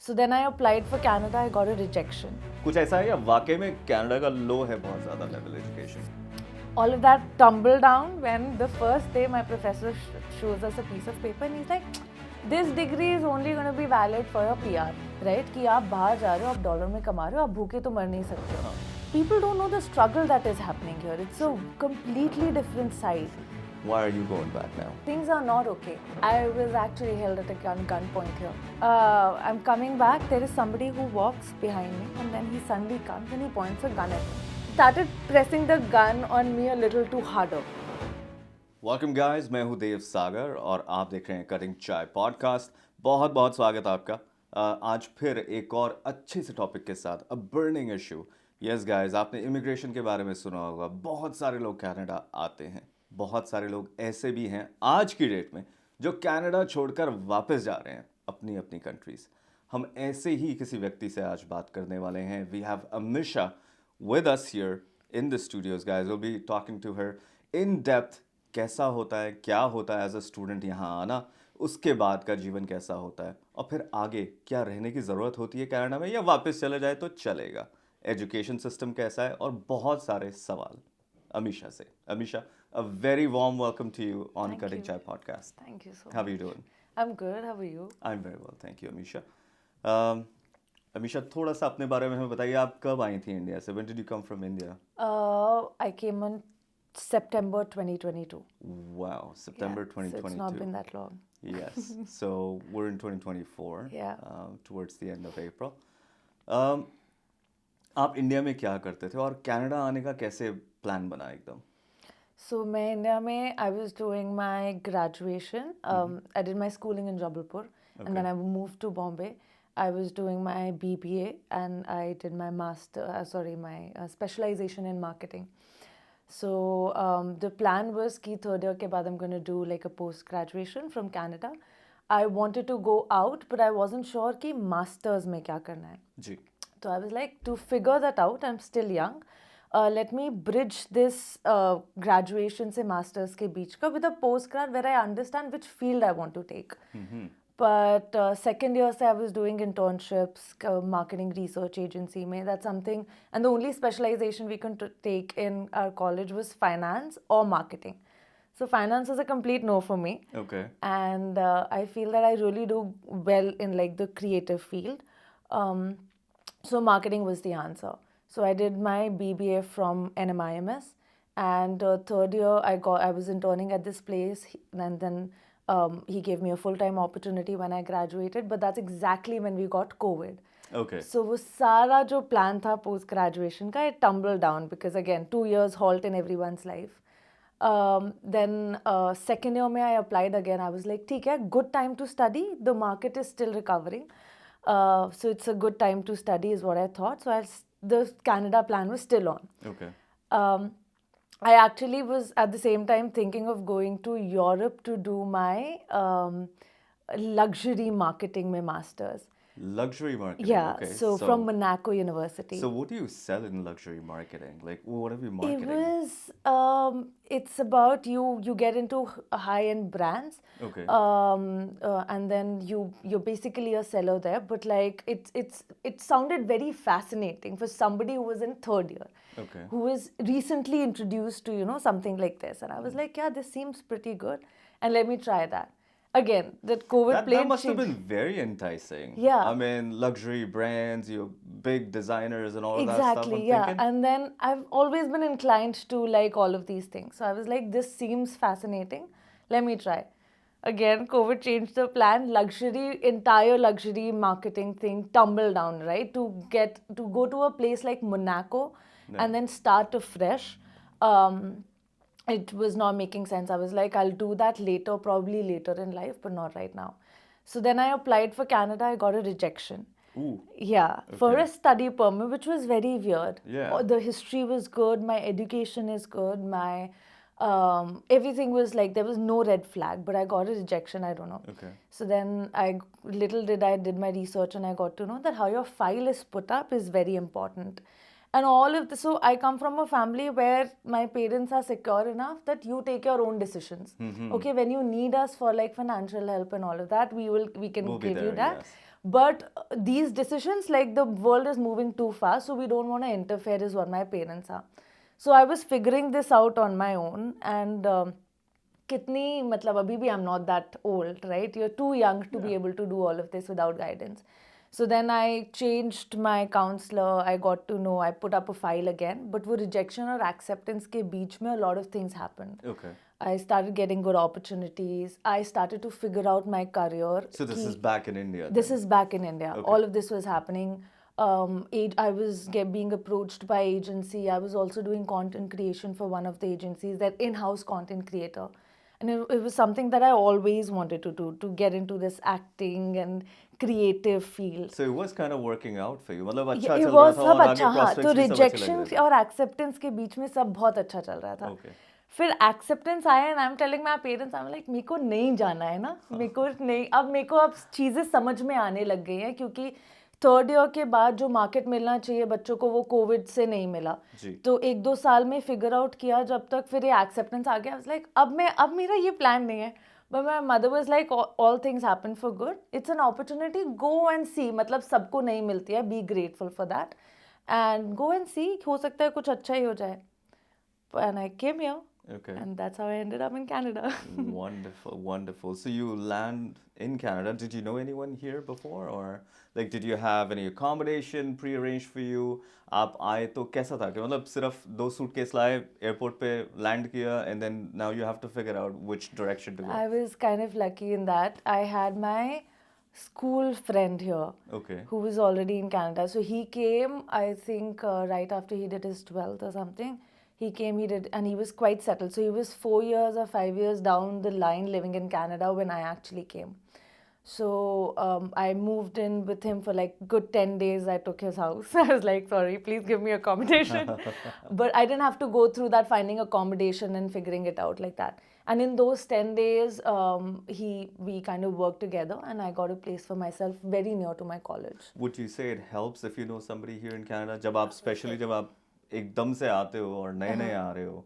So then I applied for Canada. I got a rejection. कुछ ऐसा है या वाकई में कनाडा का लो है बहुत ज़्यादा level education? All of that tumbled down when the first day my professor shows us a piece of paper and he's like, this degree is only going to be valid for your PR, right? कि आप बाहर जा रहे हो, आप dollar में कमा रहे हो, आप भूखे तो मर नहीं सकते हो. People don't know the struggle that is happening here. It's a completely different side. Why are you going back now? Things are not okay. I was actually held at a gunpoint here. I'm coming back. There is somebody who walks behind me, and then he suddenly comes and he points a gun at me. Started pressing the gun on me a little too harder. Welcome guys, मैं हूँ देव सागर और आप देख रहे हैं cutting चाय podcast. बहुत बहुत स्वागत है आपका. आज फिर एक और अच्छे से टॉपिक के साथ, अ बर्निंग इशू. यस गाइस, आपने इमिग्रेशन के बारे में सुना होगा. बहुत सारे लोग कनाडा आते हैं. बहुत सारे लोग ऐसे भी हैं आज की डेट में जो कनाडा छोड़कर वापस जा रहे हैं अपनी अपनी कंट्रीज. हम ऐसे ही किसी व्यक्ति से आज बात करने वाले हैं. We have Amisha with us here in the studios, guys. We'll be talking to her in depth. कैसा होता है, क्या होता है एज अ स्टूडेंट यहाँ आना, उसके बाद का जीवन कैसा होता है, और फिर आगे क्या रहने की ज़रूरत होती है कनाडा में, या वापस चले जाए तो चलेगा, एजुकेशन सिस्टम कैसा है, और बहुत सारे सवाल अमीशा से. Amisha, a very warm welcome to you on Thank Cutting you. Chai podcast. Thank you so How are you much. doing? I'm good. How are you? I'm very well, thank you, Amisha. Amisha, थोड़ा सा अपने बारे में हमें बताइए. आप कब आई थी इंडिया से? When did you come from India? I came on September 2022. Wow, September Yeah, 2022. So it's not been that long. Yes, so we're in 2024. Yeah. Towards the end of April. आप इंडिया में क्या करते थे और Canada आने का कैसे plan बना एकदम? So मैं इंडिया में I was doing my graduation. I did my schooling in Jabalpur, and then I moved to Bombay. I was doing my BBA and I did my my specialization in marketing. So the plan was कि third year के बाद I'm going to do like a post graduation from Canada. I wanted to go out, but I wasn't sure कि masters में क्या करना है. जी. So I was like, to figure that out, I'm still young. Let me bridge this graduation से masters के बीच का with a postgrad where I understand which field I want to take. But second year I was doing internships, marketing research agency में. That's something, and the only specialization we can take in our college was finance or marketing. So finance is a complete no for me. Okay. And I feel that I really do well in like the creative field. So marketing was the answer. So I did my BBA from NMIMS, and third year I was interning at this place, and then he gave me a full-time opportunity when I graduated. But that's exactly when we got COVID. Okay. So वो सारा जो plan था post graduation का, it tumbled down because again 2 years halt in everyone's life. Then second year में I applied again. I was like, ठीक है, good time to study. The market is still recovering. So it's a good time to study is what I thought. So the Canada plan was still on. Okay. I actually was at the same time thinking of going to Europe to do my luxury marketing mein masters. Luxury marketing. Yeah, Okay. so from Monaco University. So what do you sell in luxury marketing? Like, what are you marketing? It was, it's about you get into high-end brands. Okay. And then you're basically a seller there, but like it sounded very fascinating for somebody who was in third year. Okay. Who was recently introduced to something like this, and I was like, yeah, this seems pretty good, and let me try that. Again, that COVID played. That must have been very enticing. Yeah. I mean, luxury brands, you big designers and all of that stuff. Exactly, I'm yeah. thinking. And then I've always been inclined to like all of these things. So I was like, this seems fascinating. Let me try. Again, COVID changed the plan. Entire luxury marketing thing tumbled down, right? To go to a place like Monaco and then start afresh. It was not making sense. I was like, I'll do that later, probably later in life, but not right now. So then I applied for Canada. I got a rejection. Ooh. Yeah, for a study permit, which was very weird. Yeah. The history was good. My education is good. My everything was like, there was no red flag, but I got a rejection. I don't know. Okay. So then I did my research, and I got to know that how your file is put up is very important. And all of this, so I come from a family where my parents are secure enough that you take your own decisions. Okay, when you need us for like financial help and all of that, we can We'll be give you there, that. yes. But these decisions, like the world is moving too fast, so we don't want to interfere, is what my parents are. So I was figuring this out on my own, and कितनी मतलब अभी भी I'm not that old, right? You're too young to be able to do all of this without guidance. So then I changed my counselor. I got to know. I put up a file again. But वो rejection और acceptance के बीच में a lot of things happened. Okay. I started getting good opportunities. I started to figure out my career. So this is back in India. This is back in India. Okay. All of this was happening. I was being approached by agency. I was also doing content creation for one of the agencies, that in-house content creator. And it was something that I always wanted to do, to get into this acting and creative field. So it was kind of working out for you. मतलब अच्छा It चल रहा was था सब और आगे अच्छा, हाँ. prospects तो भी सब अच्छे लग rejection रहे थे. और acceptance के बीच में सब बहुत अच्छा चल रहा था. Okay. फिर acceptance आया and I'm telling my parents, I'm like, मेरे को नहीं जाना है ना, मेरे को नहीं, मेरे को अब चीज़ें समझ में आने लग गई हैं, क्योंकि थर्ड ईयर के बाद जो मार्केट मिलना चाहिए बच्चों को वो कोविड से नहीं मिला. जी. तो 1-2 साल में फिगर आउट किया जब तक, फिर ये एक्सेप्टेंस आ गया. I was like, अब मेरा ये प्लान नहीं है. But my mother was like, all things happen for good. It's an opportunity. Go and see. मतलब सबको नहीं मिलती है. Be grateful for that. And go and see. हो सकता है कुछ अच्छा ही हो जाए. And I came here. Okay. And that's how I ended up in Canada. Wonderful, wonderful. So you land in Canada. Did you know anyone here before, or like did you have any accommodation pre-arranged for you? आप आए तो कैसा था कि मतलब सिर्फ 2 suitcase लाए, airport पे लैंड किया, and then now you have to figure out which direction to go. I was kind of lucky in that I had my school friend here. Okay. Who was already in Canada. So he came, I think, right after he did his 12th or something. He came, and he was quite settled. So he was 4 years or 5 years down the line living in Canada when I actually came. So I moved in with him for like good 10 days. I took his house. I was like, sorry, please give me accommodation. But I didn't have to go through that finding accommodation and figuring it out like that. And in those 10 days, we kind of worked together, and I got a place for myself very near to my college. Would you say it helps if you know somebody here in Canada? जब आप especially जब आप एकदम से आते हो और नए नए आ रहे हो,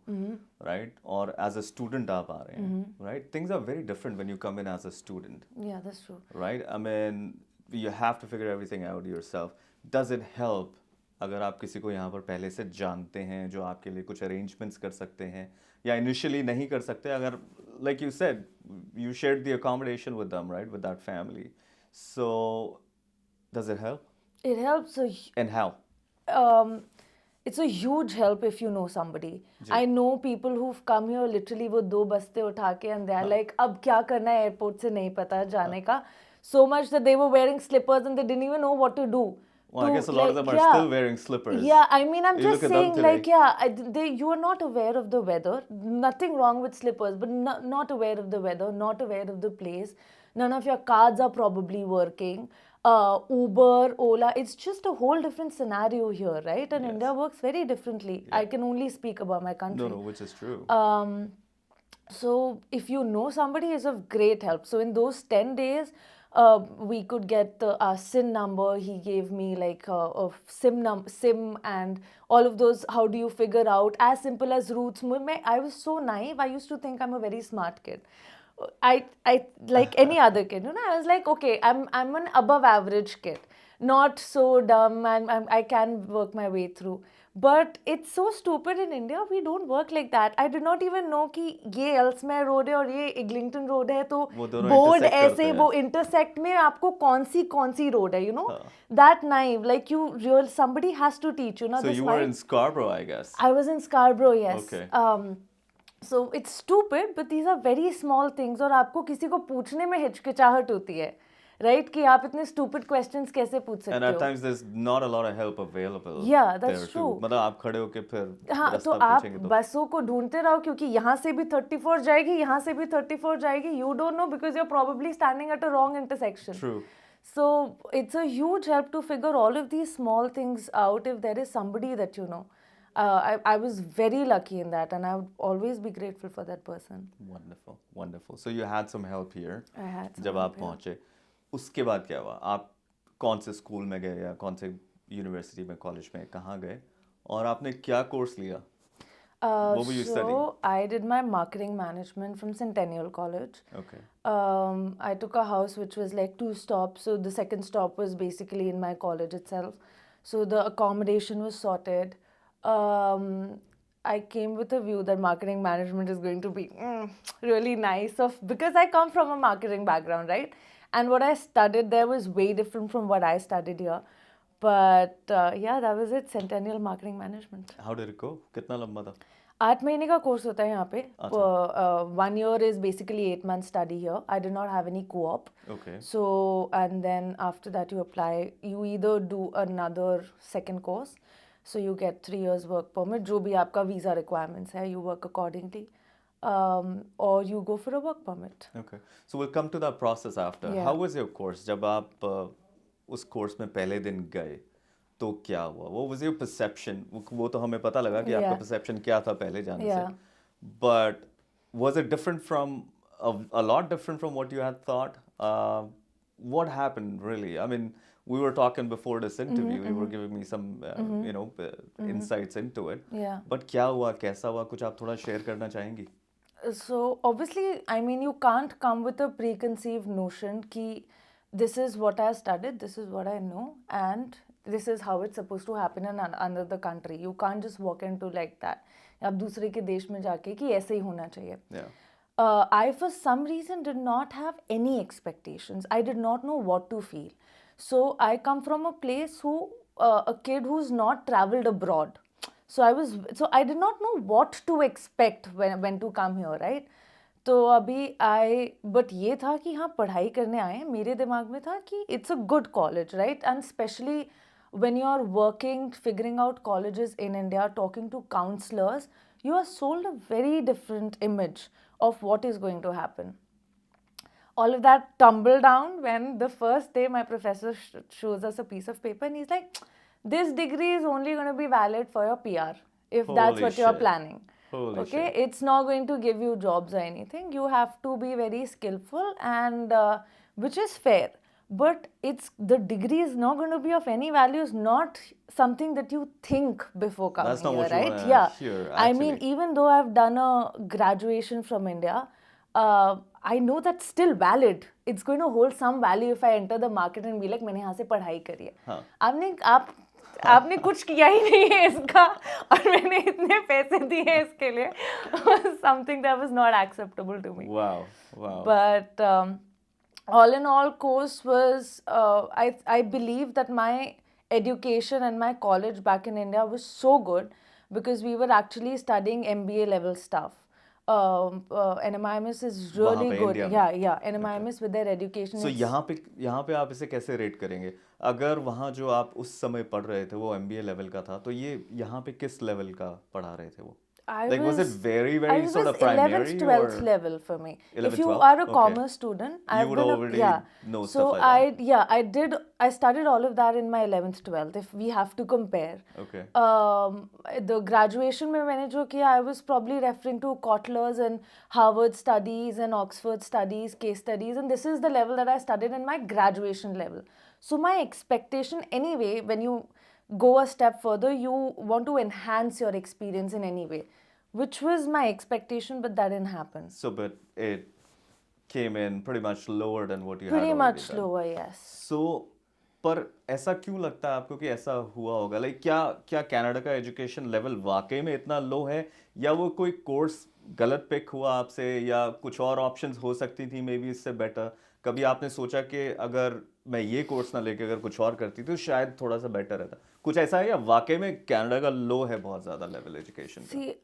right? और as a student आप आ रहे हैं, right? Things are very different when you come in as a student, Yeah, that's true. right? I mean, you have to figure everything out yourself. Does it help अगर आप किसी को यहाँ पर पहले से जानते हैं, जो आपके लिए कुछ arrangements कर सकते हैं, या initially नहीं कर सकते, अगर like you said, you shared the accommodation with them, right? With that family. So, does it help? It helps. And how? It's a huge help if you know somebody. I know people who've come here literally वो 2 बस्ते उठा के, and they're like, अब क्या करना है, airport से नहीं पता जाने का. So much that they were wearing slippers and they didn't even know what to do. Well, I guess a lot of them are still wearing slippers. Yeah, I mean, I'm You just look at them saying, today. like, yeah, you are not aware of the weather. Nothing wrong with slippers, but not aware of the weather, not aware of the place. None of your cards are probably working. Uber, Ola, it's just a whole different scenario here, right? And India works very differently. I can only speak about my country. No, which is true. So if you know somebody, is of great help. So in those 10 days, we could get our SIN number. He gave me like a SIM and all of those. How do you figure out? As simple as roots. I was so naive. I used to think I'm a very smart kid. I like any other kid, you know. I was like, okay, I'm an above average kid, not so dumb, and I can work my way through. But it's so stupid in India. We don't work like that. I did not even know कि ये Ellesmere Road है और ये Eglinton Road है, तो board ऐसे वो intersect में आपको कौन सी road है, you know? That naive, like somebody has to teach you, ना. So you were in Scarborough, I guess. I was in Scarborough, yes. Okay. So it's stupid, but these are very small things. और आपको किसी को पूछने में हिचकिचाहट होती है, right? कि आप इतने stupid questions कैसे पूछ सकते हो? And at times there's not a lot of help available. Yeah, that's there true. Too. मतलब आप खड़े होके फिर हाँ, तो आप बसों को ढूंढते रहो, क्योंकि यहाँ से भी 34 जाएगी, यहाँ से भी 34 जाएगी. You don't know because you're probably standing at a wrong intersection. True. So it's a huge help to figure all of these small things out if there is somebody that you know. I was very lucky in that, and I would always be grateful for that person. Wonderful, wonderful. So you had some help here. I had some जब help आप पहुँचे, उसके बाद क्या हुआ? आप कौन से स्कूल में गए या कौन से यूनिवर्सिटी में, कॉलेज में, कहाँ गए, और आपने क्या कोर्स लिया? What were you studying? So I did my marketing management from Centennial College. Okay. I took a house which was like 2 stops. So the second stop was basically in my college itself. So the accommodation was sorted. I came with a view that marketing management is going to be really nice because I come from a marketing background, right? And what I studied there was way different from what I studied here. But yeah, that was it. Centennial Marketing Management. How did it go? कितना लंबा था? 8 महीने का course होता है यहाँ पे. 1 year is basically 8 months study here. I did not have any co-op. Okay. So, and then after that you apply, you either do another second course. So you get 3 years work permit. जो भी आपका visa requirements है, you work accordingly. Or you go for a work permit. Okay. So we'll come to that process after. Yeah. How was your course? जब आप उस course में पहले दिन गए तो क्या हुआ? What was your perception? वो तो हमें पता लगा कि आपका Yeah. perception क्या था पहले जाने Yeah. से. But was it different from a lot different from what you had thought? What happened really? I mean, we were talking before this interview. You were giving me some, insights into it. Yeah. But क्या हुआ? कैसा हुआ? कुछ आप थोड़ा share करना चाहेंगी? So obviously, I mean, you can't come with a preconceived notion कि this is what I studied, this is what I know, and this is how it's supposed to happen in another country. You can't just walk into like that. आप दूसरे के देश में जाके कि ऐसे ही होना चाहिए. Yeah. I, for some reason, did not have any expectations. I did not know what to feel. So I come from a place a kid who's not traveled abroad. So I did not know what to expect when to come here, right? तो अभी but ये था कि हाँ पढ़ाई करने आए हैं. मेरे दिमाग में था कि it's a good college, right? And specially when you are working, figuring out colleges in India, talking to counselors, you are sold a very different image of what is going to happen. All of that tumbled down when the first day my professor shows us a piece of paper and he's like, this degree is only going to be valid for your PR, if that's Holy what you're shit. planning. Holy Okay, shit. it's not going to give you jobs or anything. You have to be very skillful, and which is fair. But the degree is not going to be of any value. Is not something that you think before coming That's not here, what you right? wanna Yeah. hear, I mean, actually. even though I've done a graduation from India, I know that's still valid. It's going to hold some value if I enter the market and be like, मैंने यहाँ से पढ़ाई करी है. हाँ. आपने कुछ किया ही नहीं है इसका और मैंने इतने पैसे दिए हैं इसके लिए. Something that was not acceptable to me. Wow. Wow. But all in all, course was I believe that my education and my college back in India was so good because we were actually studying MBA level stuff. NMIMS is really पे, good. India में. Yeah. NMIMS with their education. So is- यहाँ पे आप इसे कैसे rate करेंगे? अगर वहाँ जो आप उस समय पढ़ रहे थे वो MBA लेवल का था, तो ये यहाँ पे किस लेवल का पढ़ा रहे थे वो? I Was it very I sort was of primary 11th, 12th or level for me. 11th, If you 12th? are a Okay. commerce student, I've would been already know So stuff like that. I studied all of that in my 11th, 12th. If we have to compare, Okay. the graduation में मैंने जो किया, I was probably referring to Kotler's and Harvard studies and Oxford studies, case studies, and this is the level that I studied in my graduation level. So my expectation anyway, when you go a step further, you want to enhance your experience in any way, which was my expectation, but that didn't happen. So, but it came in pretty much lower than what you had Pretty already much done. lower, yes. So, पर ऐसा क्यों लगता है आपको कि ऐसा हुआ होगा? लाइक क्या कनाडा का एजुकेशन लेवल वाकई में इतना लो है, या वो कोई कोर्स गलत पिक हुआ आपसे, या कुछ और ऑप्शंस हो सकती थी मे बी इससे बेटर? कभी आपने सोचा कि अगर मैं ये कोर्स ना लेके अगर कुछ और करती तो शायद थोड़ा सा बेटर रहता? कुछ ऐसा है, या वाकई में कनाडा का लो है बहुत ज़्यादा लेवल एजुकेशन का? See,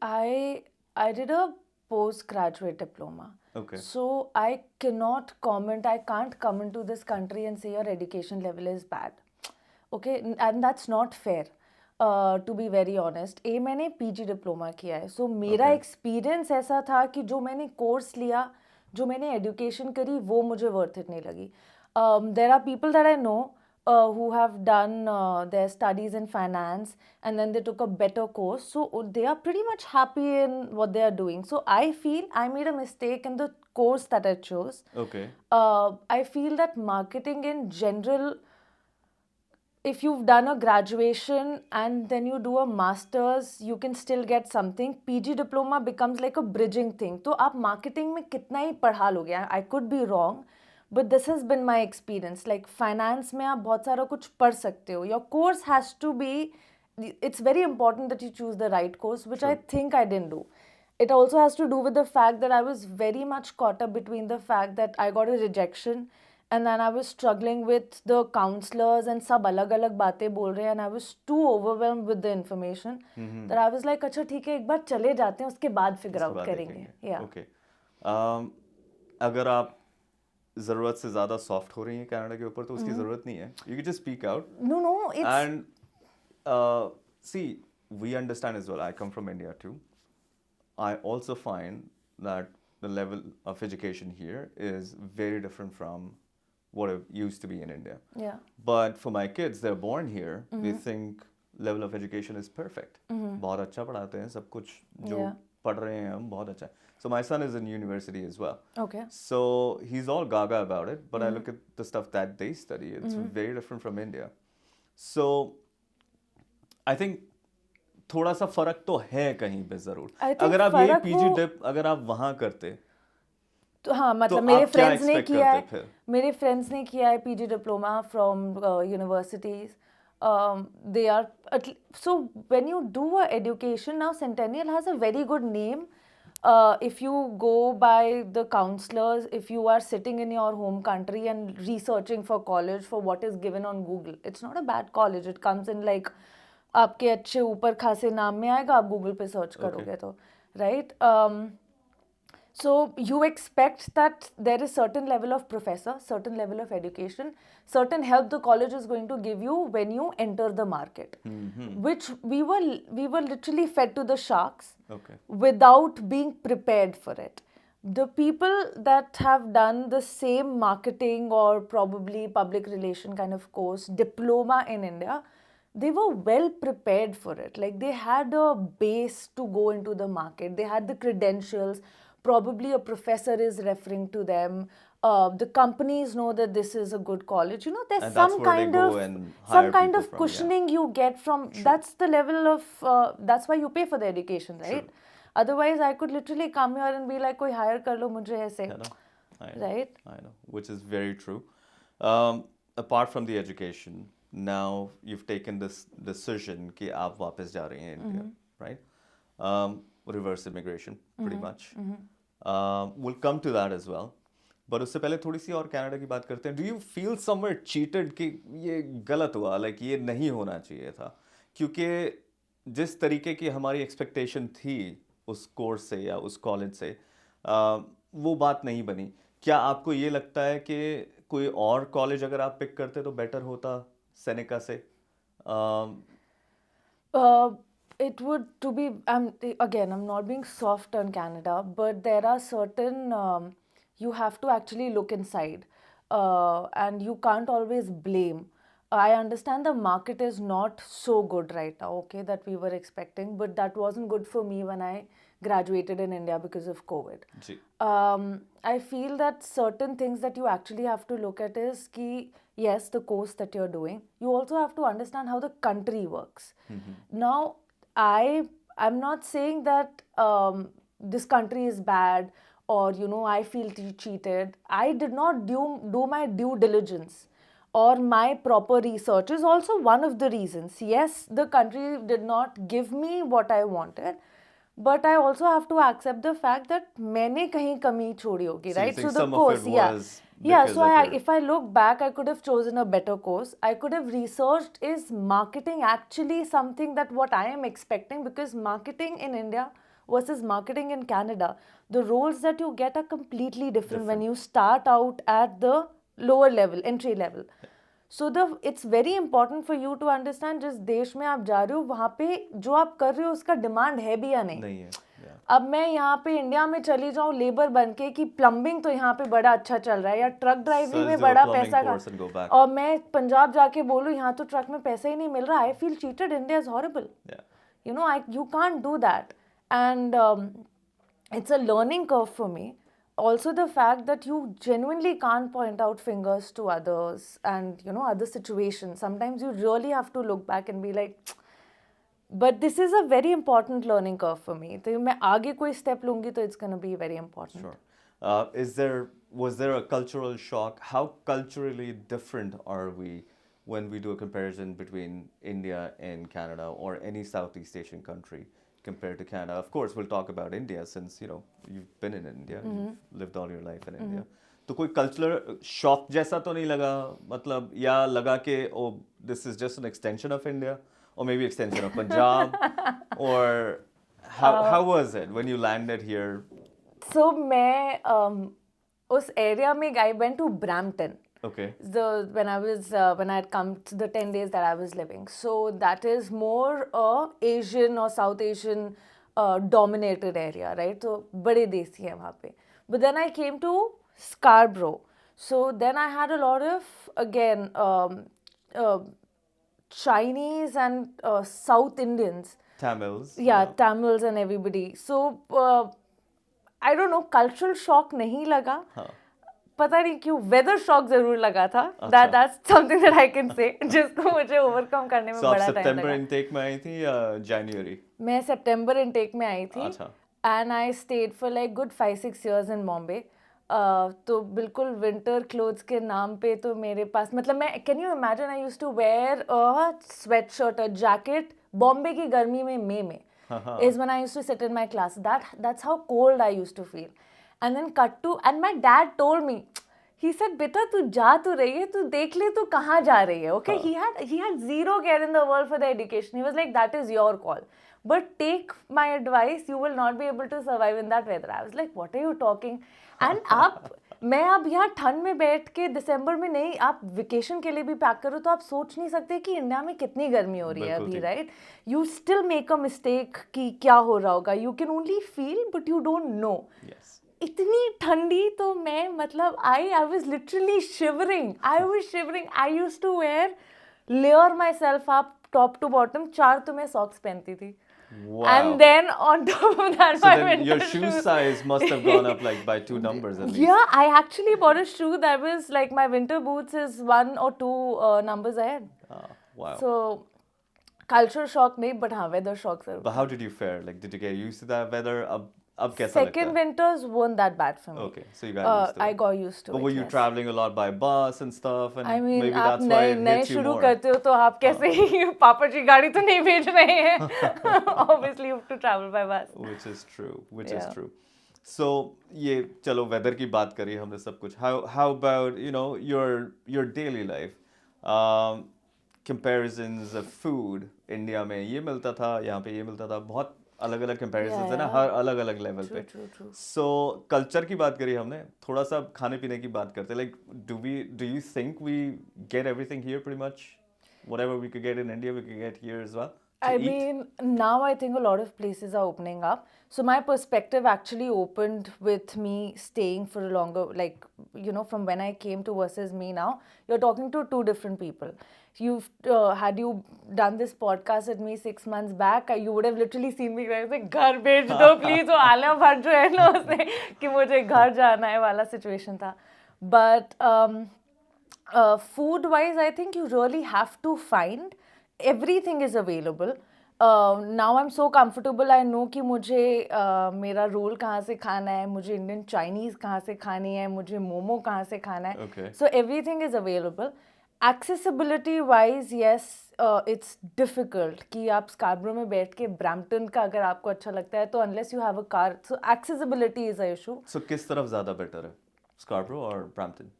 I did a postgraduate diploma. Okay. So I cannot comment. I can't come into this country and say your education level is bad. Okay, and that's not fair. To be very honest, मैंने PG diploma किया है. So मेरा experience ऐसा था कि जो मैंने course लिया, जो मैंने education करी, वो मुझे worth it नहीं लगी. There are people that I know who have done their studies in finance and then they took a better course. So they are pretty much happy in what they are doing. So I feel I made a mistake in the course that I chose. Okay. I feel that marketing in general if you've done a graduation and then you do a master's, you can still get something. PG diploma becomes like a bridging thing. तो आप marketing में कितना ही पढ़ा लोगे? I could be wrong, but this has been my experience. Like finance में आप बहुत सारा कुछ पढ़ सकते हो. Your course has to be, it's very important that you choose the right course, which I think I didn't do. It also has to do with the fact that I was very much caught up between the fact that I got a rejection and then I was struggling with the counselors and सब अलग-अलग बातें बोल रहे हैं, and I was too overwhelmed with the information that I was like, अच्छा ठीक है, एक बार चले जाते हैं, उसके बाद figure out करेंगे. Yeah. Okay. अगर आप ज़रूरत से ज़्यादा सॉफ्ट हो रही हैं कनाडा के ऊपर तो उसकी ज़रूरत नहीं है. You can just speak out. No, it's... And see, we understand as well. I come from India too. I also find that the level of education here is very different from what it used to be in India. Yeah. But for my kids, they're born here. They think level of education is perfect. बहुत अच्छा पढ़ाते हैं, सब कुछ जो पढ़ रहे हैं हम बहुत अच्छा. So my son is in university as well. Okay. So he's all gaga about it. But I look at the stuff that they study. It's very different from India. So I think थोड़ा सा फर्क तो है कहीं पे जरूर. अगर आप यही पीजी डिप अगर आप वहाँ करते तो हाँ, मतलब मेरे फ्रेंड्स ने किया है PG diploma from universities. They are so when you do a education now, Centennial has a very good name. If you go by the counselors, if you are sitting in your home country and researching for college for what is given on Google, it's not a bad college. It comes in like आपके अच्छे ऊपर खासे नाम में आएगा, आप Google पे search करोगे तो, right? So you expect that there is certain level of professor, certain level of education, certain help the college is going to give you when you enter the market, which we were literally fed to the sharks without being prepared for it. The people that have done the same marketing or probably public relation kind of course, diploma in India, they were well prepared for it. Like they had a base to go into the market. They had the credentials. Probably a professor is referring to them. The companies know that this is a good college. You know, there's some kind of cushioning you get from. That's the level of. That's why you pay for the education, right? Otherwise, I could literally come here and be like, "Koi hire kar lo mujhe aise." Right? I know, which is very true. Apart from the education, now you've taken this decision कि आप वापस जा रही हैं India, right? Reverse immigration, pretty much. We'll come to that as well. But उससे पहले थोड़ी सी और कनाडा की बात करते हैं. Do you feel somewhere cheated कि ये गलत हुआ, like ये नहीं होना चाहिए था? क्योंकि जिस तरीके की हमारी एक्सपेक्टेशन थी उस कोर्स से या उस कॉलेज से, वो बात नहीं बनी. क्या आपको ये लगता है कि कोई और कॉलेज अगर आप पिक करते तो बेटर होता सेनेका से? It would to be, again, I'm not being soft on Canada, but there are certain, you have to actually look inside, and you can't always blame. I understand the market is not so good right now, okay, that we were expecting, but that wasn't good for me when I graduated in India because of COVID. I feel that certain things that you actually have to look at is ki, yes, the course that you're doing. You also have to understand how the country works. Now, I'm not saying that this country is bad or, you know, I feel cheated. I did not do my due diligence or my proper research is also one of the reasons. Yes, the country did not give me what I wanted, but I also have to accept the fact that मैंने कहीं कमी छोड़ी होगी, right? So the course, so if I look back, I could have chosen a better course. I could have researched, is marketing actually something that what I am expecting? Because marketing in India versus marketing in Canada, the roles that you get are completely different when you start out at the lower level, entry level. So it's very important for you to understand जिस देश में आप जा रहे हो वहाँ पे जो आप कर रहे हो उसका डिमांड है भी या नहीं है. अब मैं यहाँ पे इंडिया में चली जाऊँ लेबर बन के कि प्लम्बिंग तो यहाँ पे बड़ा अच्छा चल रहा है या ट्रक ड्राइवरी में बड़ा पैसा का, और मैं पंजाब जाके बोलूँ यहाँ तो ट्रक में पैसा ही नहीं मिल रहा. I feel cheated. India is horrible. You know, you can't do that. And it's a learning curve for me. also the fact that you genuinely can't point out fingers to others and other situations. Sometimes you really have to look back and be like, but this is a very important learning curve for me. तो मैं आगे कोई step लूँगी तो it's gonna be very important. Sure. Was there a cultural shock? How culturally different are we when we do a comparison between India and Canada or any Southeast Asian country compared to Canada? Of course, we'll talk about India since you've been in India, you've lived all your life in India. तो कोई cultural shock जैसा तो नहीं लगा, मतलब या लगा कि oh this is just an extension of India or maybe extension of Punjab or how was it when you landed here? So मैं उस area में I went to Brampton. Okay. When I had come to the 10 days that I was living. So that is more Asian or South Asian dominated area, right? So बड़े देसी हैं वहाँ पे. But then I came to Scarborough. So then I had a lot of, again, Chinese and South Indians. Tamils. Yeah, Tamils and everybody. So I don't know, cultural shock नहीं लगा. हाँ. पता नहीं क्यों weather shock जरूर लगा था. That's something that I can say जिसको मुझे overcome करने में So बड़ा आप time September लगा. intake में आई थी या January? मैं September intake में आई थी. अच्छा. And I stayed for like good 5-6 years in Bombay. तो बिल्कुल विंटर क्लोथ्स के नाम पे तो मेरे पास मतलब मैं can you imagine I used to wear a sweatshirt a jacket Bombay की गर्मी में मई में is when I used to sit in my class. That's how cold I used to feel. And then cut to, and my dad told me, he said, "बेटा तू जा तो रही है, तू देख ले तू कहाँ जा रही है." Okay, he had zero care in the world for the education. He was like, "That is your call. But take my advice, you will not be able to survive in that weather." I was like, "What are you talking?" And मैं अब यहाँ ठंड में बैठ के दिसंबर में नहीं, आप वेकेशन के लिए भी पैक करो तो आप सोच नहीं सकते कि इंडिया में कितनी गर्मी हो रही है अभी, right? You still make a mistake कि क्या हो रहा होगा. You can only feel but you don't know. इतनी ठंडी तो मैं मतलब I was literally shivering. I used to wear layer myself up top to bottom. 4 तो मैं सॉक्स पहनती थी. Wow. And then on top of that, so then your shoe size must have gone up like by 2 numbers at least. Yeah, I actually bought a shoe that was like my winter boots is 1 or 2 numbers ahead. Wow. So culture shock nahi, but हाँ weather shock जरूर. But how did you fare? Like did you get used to that weather? अब कैसा लगता है? Second winters weren't that bad for me. Okay, so you got used to it. I got used to it. But were you traveling a lot by bus and stuff? And I mean, maybe आप that's why it नए hits you शुरू more. करते हो तो आप कैसे ही पापा जी गाड़ी तो नहीं भेज रहे हैं. Obviously, you have to travel by bus. Which is true. So ये चलो weather की बात करी हमने सब कुछ. How about your daily life? Comparisons of food. India में ये मिलता था, यहाँ पे ये मिलता था. बहुत अलग अलग comparisons है ना, हर अलग अलग लेवल पे. True. So कल्चर की बात करी हमने, थोड़ा सा खाने पीने की बात करते हैं. Like do you think we get everything here pretty much? Whatever we could get in India, we could get here as well. I mean, now I think a lot of places are opening up. So my perspective actually opened with me staying for a longer, like, from when I came to versus me now. You're talking to 2 different people. Had you done this podcast with me 6 months back, you would have literally seen me like, घर भेज दो please, वो आलिया भट्ट जो है ना उसने कि मुझे घर जाना है वाला situation था. But food wise, I think you really have to find. Everything is available. Now I'm so comfortable. I know कि मुझे मेरा रोल कहाँ से खाना है, मुझे इंडियन चाइनीज़ कहाँ से खानी है, मुझे मोमो कहाँ से खाना है. Okay. So everything is available. Accessibility wise, yes, it's difficult कि आप स्कार्बरो में बैठ के ब्रैम्पटन का अगर आपको अच्छा लगता है तो unless you have a car, so accessibility is a issue. So किस तरफ ज़्यादा better है, Scarborough और Brampton?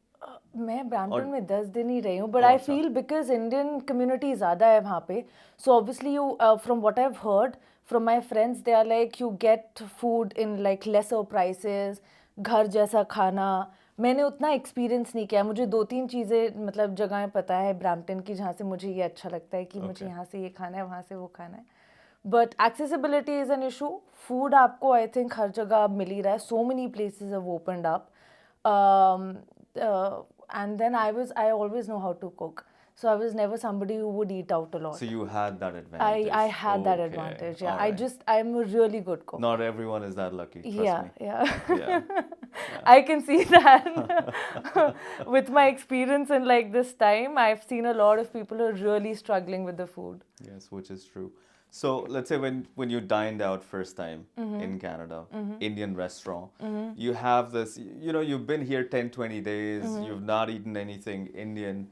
मैं ब्रैम्पटन में 10 दिन ही रही हूँ, but I feel because Indian community ज़्यादा है वहाँ पे. So obviously you from what I have heard from my friends, they are like you get food in like lesser prices, घर जैसा खाना. मैंने उतना एक्सपीरियंस नहीं किया. मुझे 2-3 चीज़ें मतलब जगहें पता है ब्रैम्पटन की जहाँ से मुझे ये अच्छा लगता है कि मुझे यहाँ से ये खाना है, वहाँ से वो खाना है. But accessibility is an issue. Food आपको आई थिंक हर जगह मिल ही रहा है. So many places have opened up. And then I always know how to cook. So I was never somebody who would eat out a lot. So you had that advantage. I had that advantage. Yeah, right. I'm a really good cook. Not everyone is that lucky. Trust me. Yeah. I can see that with my experience in like this time. I've seen a lot of people who are really struggling with the food. Yes, which is true. So let's say when you dined out first time in Canada, Indian restaurant, you have this, you know, you've been here 10, 20 days, you've not eaten anything Indian.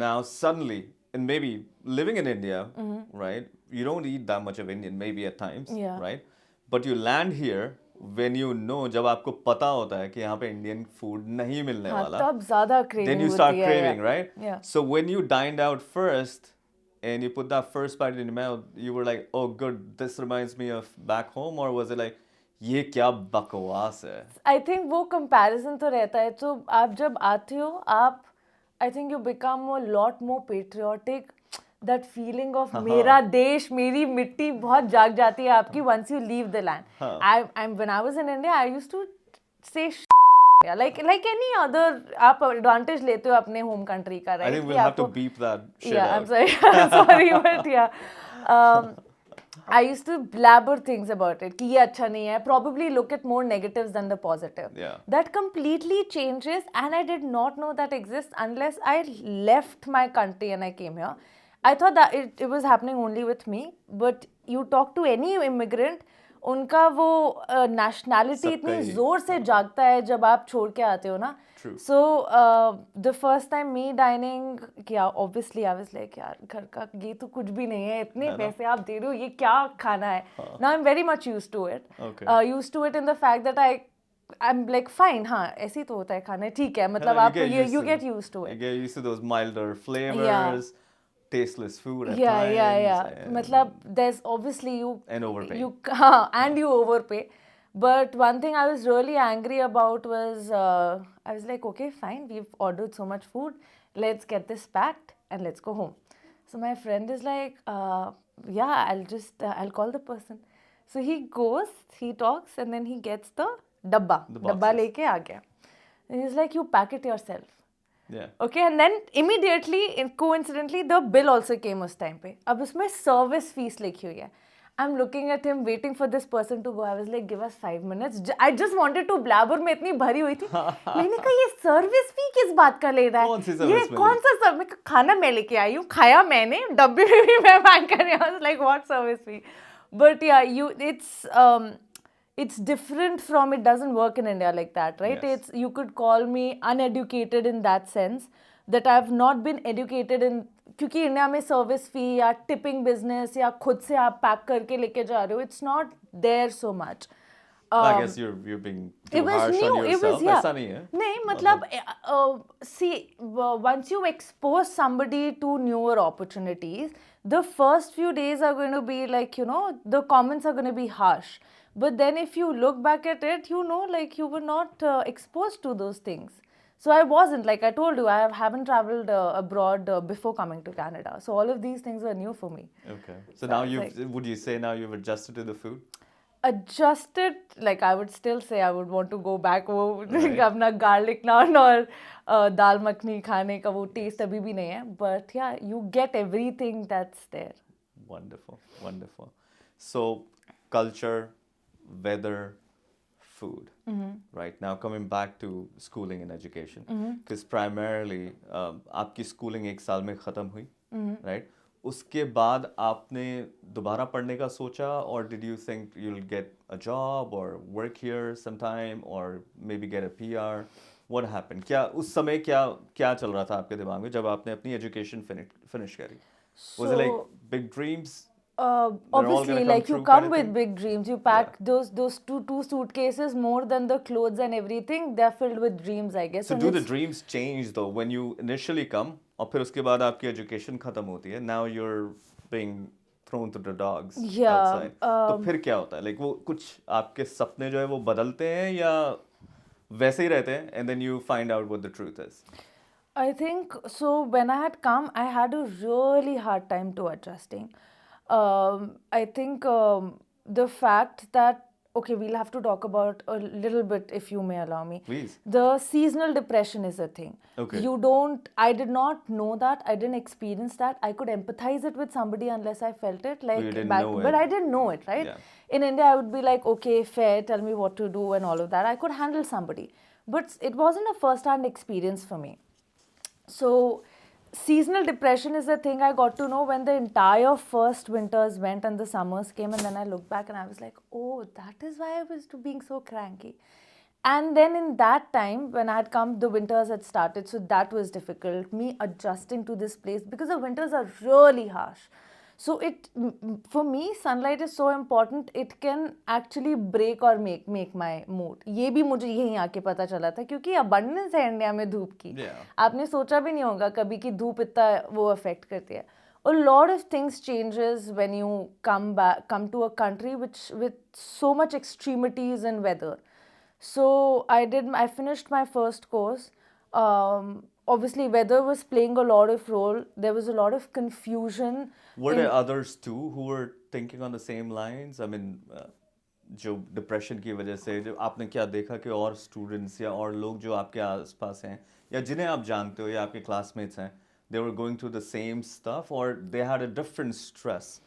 Now suddenly, and maybe living in India, right? You don't eat that much of Indian, maybe at times, Yeah. right? But you land here when you know, जब आपको पता होता है कि यहाँ पे Indian food नहीं मिलने हाँ, वाला, तब ज़्यादा craving then you होती start है, craving, yeah. right? Yeah. So when you dined out first and you put that first bite in your mouth, you were like, oh, good, this reminds me of back home, or was it like, ये क्या बकवास है? I think वो comparison तो रहता है. तो आप जब आते हो, आप I think you become a lot more patriotic. That feeling of मेरा देश, मेरी मिट्टी बहुत जाग जाती है आपकी once you leave the land. When I was in India, I used to say yeah, like any other. आप advantage लेते हो अपने home country का, right? I think we'll कि have to आपको- beep that shit Yeah, out. I'm sorry. I'm sorry, but yeah. I used to blabber things about it. कि ये अच्छा नहीं है. Probably look at more negatives than the positive. Yeah. That completely changes, and I did not know that exists unless I left my country and I came here. I thought that it was happening only with me. But you talk to any immigrant, उनका वो nationality सबका इतनी ही, जोर से जागता है जब आप छोड़ के आते हो ना. True. So the first time me dining, yeah, obviously I was like, यार घर का ये तो कुछ भी नहीं है, इतने पैसे आप दे रहे हो, ये क्या खाना है? Now I'm very much used to it. Okay. Used to it in the fact that I'm like fine, हाँ ऐसे ही तो होता है खाना, ठीक है, मतलब You आप get used you to get it. used to You it. get used to those milder flavors, tasteless food at Yeah, times. yeah. and- मतलब there's obviously you And overpay. and you overpay. But one thing I was really angry about was I was like, okay, fine, we've ordered so much food, let's get this packed and let's go home. So my friend is like, yeah, I'll call the person. So he goes, he talks, and then he gets the dabba. The Dabba boxes. leke aa gaya. And he's like, you pack it yourself. Yeah. Okay, and then immediately, coincidentally, the bill also came उस time पे. अब उसमें service fees लिखी हुई है. I'm looking at him, waiting for this person to go. I was like, give us 5 minutes. I just wanted to blabber. मैं इतनी भरी हुई थी. मैंने कहा ये service fee किस बात का ले रहा है? कौन सी ये service मिली? कौन सा सर्विस? मैं कहा, खाना मैं लेके आई हूँ, खाया मैंने, डब्बे में भी मैं पैक कर रही हूँ. I was like, what service fee? But yeah, it's different from, it doesn't work in India like that, right? Yes. You could call me uneducated in that sense, that I've not been educated in, क्योंकि India में service fee या tipping business या खुद से आप pack करके लेके जा रहे हो, it's not there so much. I guess you're being too It was harsh new. on It yourself. was, yeah. ऐसा नहीं है. नहीं, मतलब see, once you expose somebody to newer opportunities, the first few days are going to be like, the comments are going to be harsh. But then if you look back at it, like you were not exposed to those things. So I wasn't, like I told you, I haven't traveled abroad before coming to Canada. So all of these things were new for me. Okay. So now it's like- would you say now you've adjusted to the food? Adjusted, like I would still say I would want to go back. वो Right. अपना garlic naan और दाल मखनी खाने का वो taste अभी भी नहीं है. But yeah, you get everything that's there. Wonderful, wonderful. So culture, weather, food. Right now, coming back to schooling and education, because primarily आपकी schooling एक साल में खत्म हुई, right? उसके बाद आपने दोबारा पढ़ने का सोचा, or did you think you'll get a job or work here sometime or maybe get a PR? What happened? क्या उस समय क्या चल रहा था आपके दिमाग में जब आपने अपनी education finish करी? Was it like So- big dreams? Obviously, gonna come like you true come kind of with thing? big dreams. You pack those two suitcases, more than the clothes and everything. They're filled with dreams, I guess. So And do the it's- dreams change though when you initially come और फिर उसके बाद आपकी education खत्म होती है? Now you're being thrown to the dogs Yeah, outside. तो फिर क्या होता है? Like वो कुछ आपके सपने जो है वो बदलते हैं या वैसे ही रहते हैं and then you find out what the truth is? I think so. When I had come, I had a really hard time to adjusting. I think the fact that okay, we'll have to talk about a little bit, if you may allow me. Please. The seasonal depression is a thing. Okay. I did not know that. I didn't experience that. I could empathize it with somebody unless I felt it. Like you didn't back, know but it. I didn't know it, right? Yeah. In India, I would be like, okay, fair, tell me what to do and all of that. I could handle somebody. But it wasn't a first-hand experience for me. So, seasonal depression is a thing I got to know when the entire first winters went and the summers came, and then I looked back and I was like, oh, that is why I was being so cranky. And then in that time, when I had come, the winters had started, so that was difficult. Me adjusting to this place because the winters are really harsh. So for me, sunlight is so important. It can actually break or make my mood. ये भी मुझे यहीं आके पता चला था क्योंकि abundance है इंडिया में धूप की. Yeah. आपने सोचा भी नहीं होगा कभी कि धूप इतना वो affect करती है. A lot of things changes when you come to a country with so much extremities in weather. So I finished my first course. Obviously, weather was playing a lot of role. There was a lot of confusion. Were there others too who were thinking on the same lines? I mean, जो depression की वजह से जो आपने क्या देखा कि और स्टूडेंट्स या और लोग जो आपके आसपास हैं या जिन्हें आप जानते हो या आपके क्लासमेट्स हैं, they were going through the same stuff or they had a different stress?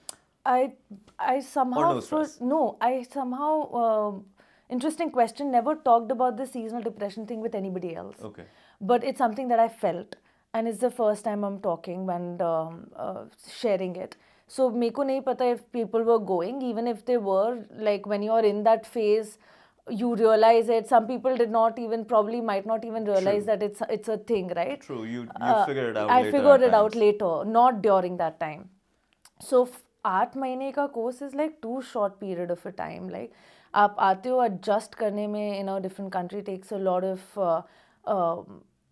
I somehow Or no stress? I somehow interesting question, never talked about the seasonal depression thing with anybody else. Okay. But it's something that I felt, and it's the first time I'm talking and sharing it. So मेरे को नहीं पता if people were going, even if they were, like when you're in that phase, you realize it. Some people did not even, probably might not even realize True. that it's a thing, right? True. You figured it out I later. figured at it out times. later, not during that time. So 8 महीने का course is like too short period of a time. Like आप आते हो adjust करने में in a different country takes a lot of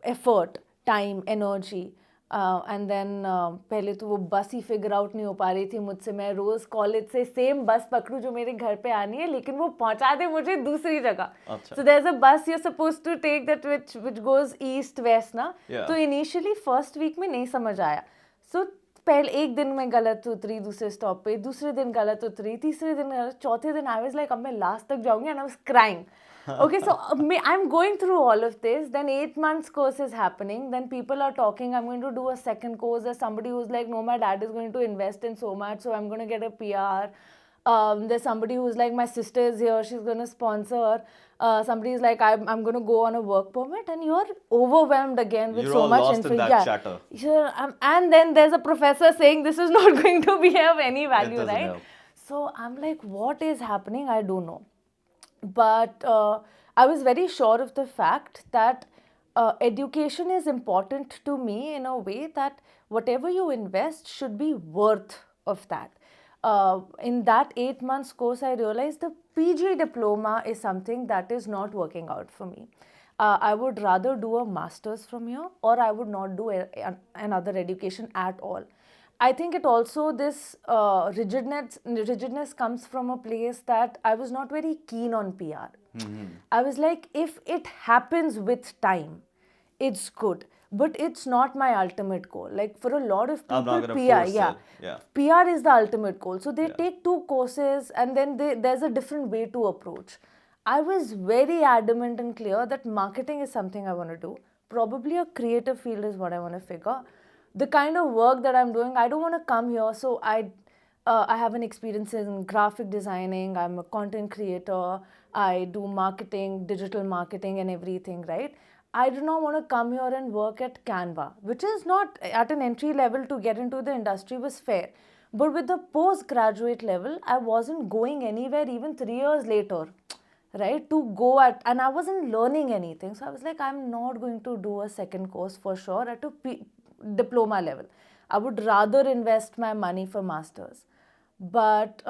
effort, time, energy. And then पहले तो वो बस ही figure out नहीं हो पा रही थी मुझसे. मैं रोज़ कॉलेज से सेम बस पकड़ूँ जो मेरे घर पे आनी है, लेकिन वो पहुंचा दे मुझे दूसरी जगह. अच्छा. So there's a bus you're supposed to take that which goes east west ना. Yeah. तो initially first week में नहीं समझ आया. So पहले एक दिन में गलत उतरी दूसरे स्टॉप पे, दूसरे दिन गलत उतरी, तीसरे दिन गलत, चौथे दिन आई वाज लाइक अब मैं लास्ट तक जाऊंगी and I was crying. Okay, so I'm going through all of this. Then 8 months course is happening. Then people are talking, I'm going to do a second course. There's somebody who's like, no, my dad is going to invest in so much, so I'm going to get a PR. There's somebody who's like, my sister is here, she's going to sponsor. Somebody is like, I'm going to go on a work permit, and you're overwhelmed again with You're so all much lost in that chatter. Yeah, and then there's a professor saying this is not going to be of any value, doesn't right? help. So I'm like, what is happening? I don't know. But I was very sure of the fact that education is important to me in a way that whatever you invest should be worth of that. In that 8 months course, I realized the PG diploma is something that is not working out for me. I would rather do a master's from here, or I would not do another education at all. I think it also, this rigidness comes from a place that I was not very keen on PR. I was like, if it happens with time, it's good. But it's not my ultimate goal. Like for a lot of I'm not people, gonna PR, force yeah, it. Yeah. PR is the ultimate goal. So they Yeah. take 2 courses and then there's a different way to approach. I was very adamant and clear that marketing is something I want to do. Probably a creative field is what I want to figure. The kind of work that I'm doing, I don't want to come here. So I have an experience in graphic designing. I'm a content creator. I do marketing, digital marketing and everything, right? I do not want to come here and work at Canva, which is not at an entry level to get into the industry was fair. But with the postgraduate level, I wasn't going anywhere even 3 years later, right? To go at, and I wasn't learning anything. So I was like, I'm not going to do a second course for sure at a diploma level. I would rather invest my money for masters. But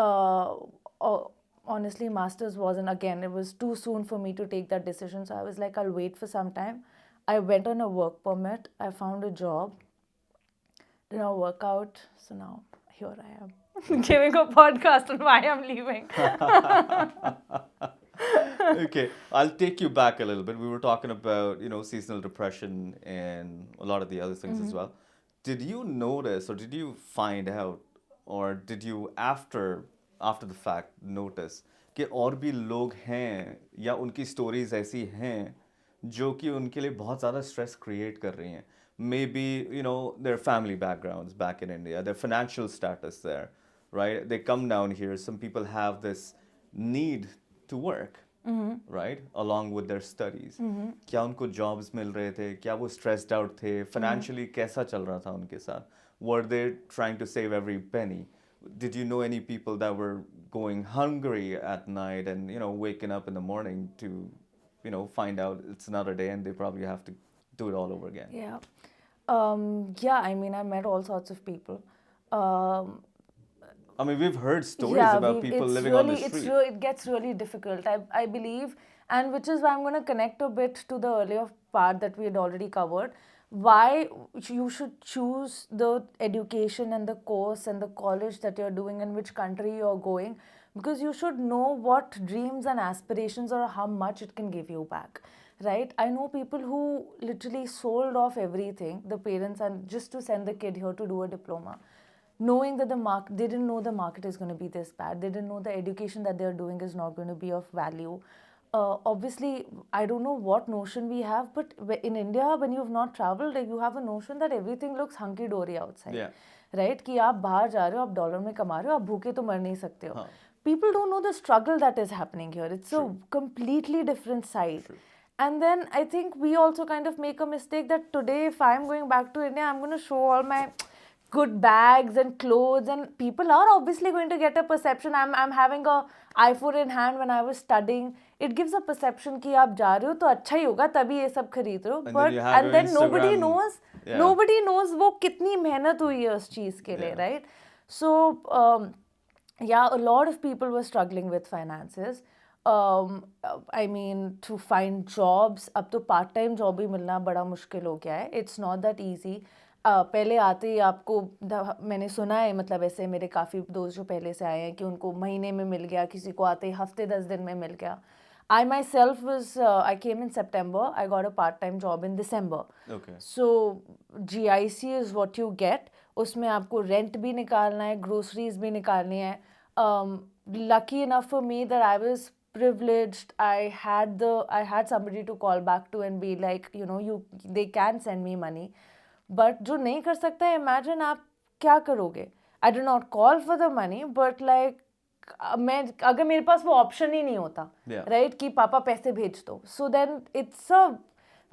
honestly, masters wasn't, again, it was too soon for me to take that decision. So I was like, I'll wait for some time. I went on a work permit. I found a job. Did not work out. So now here I am giving a podcast on why I'm leaving. Okay, I'll take you back a little bit. We were talking about, seasonal depression and a lot of the other things as well. Did you notice, or did you find out, or did you after the fact notice कि और भी लोग हैं या उनकी stories ऐसी हैं जो कि उनके लिए बहुत ज़्यादा स्ट्रेस क्रिएट कर रही हैं. Maybe you know their family backgrounds back in India, their financial status there, right? They come down here. Some people have this need to work, right? Along with their studies. क्या उनको jobs मिल रहे थे? क्या वो stressed out थे? Financially कैसा चल रहा था उनके साथ? Were they trying to save every penny? Did you know any people that were going hungry at night and waking up in the morning to find out it's another day and they probably have to do it all over again? Yeah. Yeah, I mean, I met all sorts of people. Um, I mean, we've heard stories yeah, about people it's living really, on the street. it gets really difficult. I believe, and which is why I'm going to connect a bit to the earlier part that we had already covered. Why you should choose the education and the course and the college that you're doing and which country you're going, because you should know what dreams and aspirations or how much it can give you back. Right? I know people who literally sold off everything, the parents, and just to send the kid here to do a diploma, knowing that they didn't know the market is going to be this bad. They didn't know the education that they're doing is not going to be of value. Obviously, I don't know what notion we have, but in India, when you've not traveled, like, you have a notion that everything looks hunky-dory outside. Yeah. Right? कि आप बाहर जा रहे हो, आप dollar में कमा रहे हो, आप भूखे तो मर नहीं सकते हो. People don't know the struggle that is happening here. It's a completely different side. True. And then I think we also kind of make a mistake that today, if I'm going back to India, I'm going to show all my good bags and clothes, and people are obviously going to get a perception. I'm having a iPhone in hand when I was studying. It gives a perception कि आप जा रहे हो तो अच्छा ही होगा तभी ये सब खरीद रहे हो. And But then you have your then nobody Instagram- knows. Yeah. Nobody knows वो कितनी मेहनत हुई है उस चीज़ के लिए, Yeah. right? So yeah, a lot of people were struggling with finances. I mean, to find jobs, अब तो पार्ट टाइम जॉब भी मिलना बड़ा मुश्किल हो गया है. It's not that easy. पहले आते ही आपको मैंने सुना है, मतलब ऐसे मेरे काफ़ी दोस्त जो पहले से आए हैं कि उनको महीने में मिल गया, किसी को आते ही हफ्ते 10 दिन में मिल गया. I myself I came in September. I got a part-time job in December. Okay. So GIC is what you get. उसमें आपको रेंट भी निकालना है, ग्रोसरीज भी निकालनी है. Lucky enough for me that I was privileged. I had somebody to call back to and be like, they can send me money. But जो नहीं कर सकता है, imagine आप क्या करोगे? I did not call for the money, but like मैं अगर मेरे पास वो ऑप्शन ही नहीं होता, right, कि पापा पैसे भेज दो, so then it's a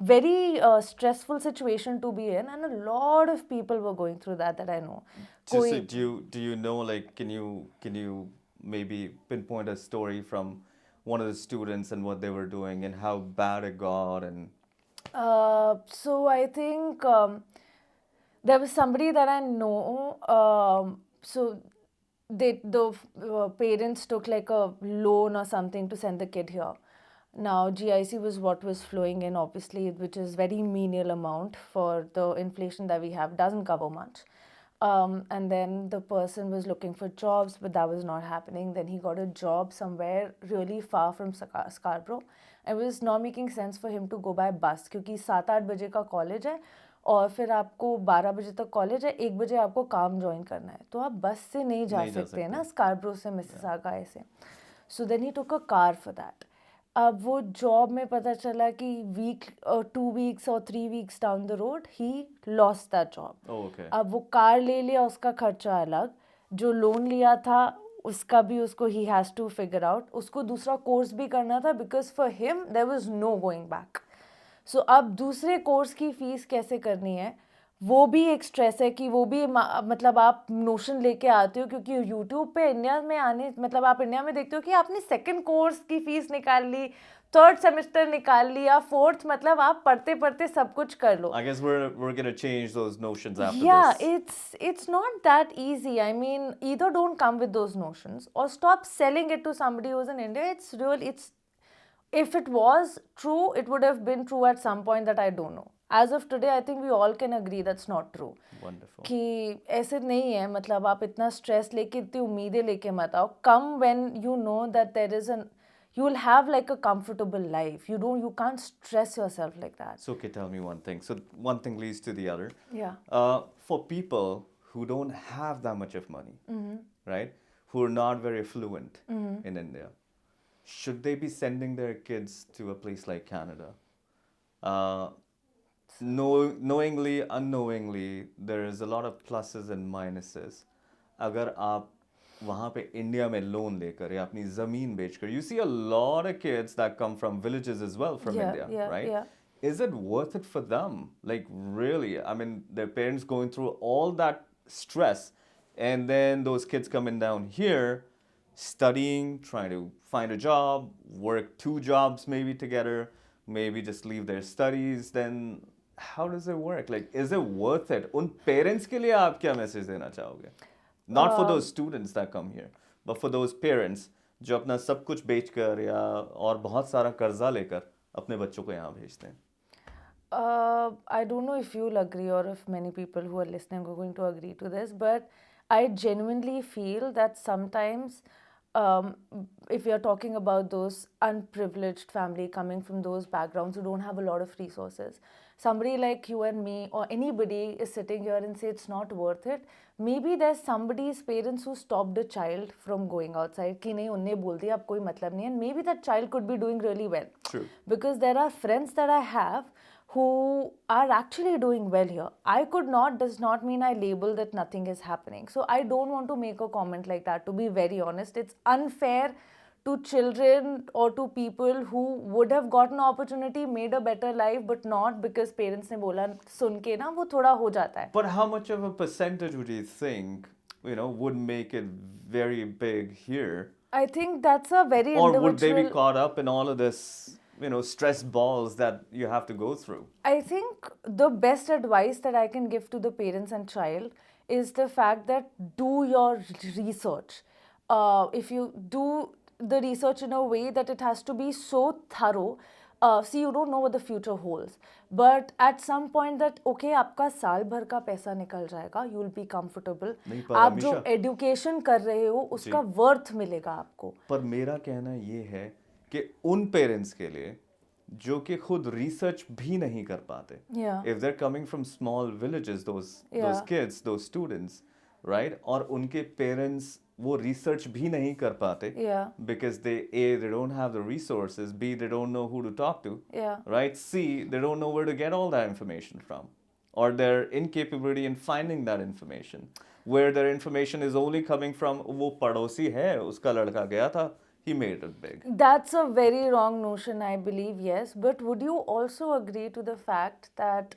very stressful situation to be in, and a lot of people were going through that I know. So do you know, like, can you maybe pinpoint a story from one of the students and what they were doing and how bad it got? And so I think there was somebody that I know. So the parents took like a loan or something to send the kid here. Now GIC was what was flowing in, obviously, which is very menial amount for the inflation that we have, doesn't cover much. And then the person was looking for jobs, but that was not happening. Then he got a job somewhere really far from Scarborough. It was not making sense for him to go by bus, क्योंकि 7-8 बजे का college है और फिर आपको 12 बजे तक college है, 1 बजे आपको काम ज्वाइन करना है, तो आप बस से नहीं जा सकते हैं ना स्कार्ब्रो से मिसिसागा ऐसे. So then he took a car for that. अब वो जॉब में पता चला कि 2 weeks or 3 weeks down the road he lost that job. अब वो कार ले लिया, उसका खर्चा अलग, जो लोन लिया था उसका भी उसको ही हैज़ टू फिगर आउट. उसको दूसरा कोर्स भी करना था because for him there was no going back. So अब दूसरे कोर्स की फ़ीस कैसे करनी है, वो भी एक स्ट्रेस है कि वो भी मतलब आप नोशन लेके आते हो, क्योंकि यूट्यूब पे इंडिया में आने, मतलब आप इंडिया में देखते हो कि आपने सेकंड कोर्स की फ़ीस निकाल ली, थर्ड सेमेस्टर निकाल लिया, फोर्थ, मतलब आप पढ़ते पढ़ते सब कुछ कर लो. I guess we're gonna change those notions after this. Yeah, it's not that easy. I mean, either don't come with those notions or stop selling it to somebody who's in India. If it was true, it would have been true at some point that I don't know. As of today, I think we all can agree that's not true. Wonderful. कि ऐसे नहीं है, मतलब आप इतना stress लेके, इतनी उम्मीदें लेके मत आओ. Come when you know that you will have like a comfortable life. You can't stress yourself like that. So, okay, tell me one thing. So one thing leads to the other. Yeah. For people who don't have that much of money, right? Who are not very fluent in India, should they be sending their kids to a place like Canada? Uh, knowingly, unknowingly, there is a lot of pluses and minuses. अगर आप वहाँ पे India में loan लेकर या अपनी ज़मीन बेचकर, you see a lot of kids that come from villages as well from Yeah, India, yeah, right? yeah. Is it worth it for them? Like really? I mean, their parents going through all that stress, and then those kids coming down here, studying, trying to find a job, work 2 jobs maybe together, maybe just leave their studies. Then how does it work? Like, is it worth it? उन parents के लिए आप क्या message देना चाहोगे? Not for those students that come here, but for those parents जो अपना सब कुछ बेचकर या और बहुत सारा कर्जा लेकर अपने बच्चों को यहाँ भेजते हैं. I don't know if you'll agree or if many people who are listening are going to agree to this, but I genuinely feel that sometimes, if you're talking about those unprivileged family coming from those backgrounds who don't have a lot of resources, somebody like you and me or anybody is sitting here and say it's not worth it. Maybe there's somebody's parents who stopped a child from going outside. कि नहीं उन्हें बोल दिया अब कोई मतलब नहीं, and maybe that child could be doing really well. True. Because there are friends that I have who are actually doing well here. I could not does not mean I label that nothing is happening. So I don't want to make a comment like that, to be very honest. It's unfair to children or to people who would have gotten opportunity, made a better life, but not because parents ने बोला सुन के ना वो थोड़ा हो जाता है. But how much of a percentage would you think, would make it very big here? I think that's a very Or individual. would they be caught up in all of this, stress balls that you have to go through? I think the best advice that I can give to the parents and child is the fact that do your research. If you do the research in a way that it has to be so thorough, see, you don't know what the future holds. But at some point that, okay, आपका साल भर का पैसा निकल जाएगा, you'll be comfortable. नहीं, पर आप जो अमीषा- education कर रहे हो, उसका worth मिलेगा आपको. पर मेरा कहना ये है कि उन पेरेंट्स के लिए जो कि खुद रिसर्च भी नहीं कर पाते. Yeah. If they're coming from small villages, those Yeah. kids, those students, right? और उनके पेरेंट्स वो रिसर्च भी नहीं कर पाते. Yeah. Because they don't have the resources, B, they don't know who to talk to, Yeah. right? C, they don't know where to get all that information from, or their incapability in finding that information, where their information is only coming from वो पड़ोसी है, उसका लड़का गया था, he made it big. That's a very wrong notion, I believe, yes. But would you also agree to the fact that,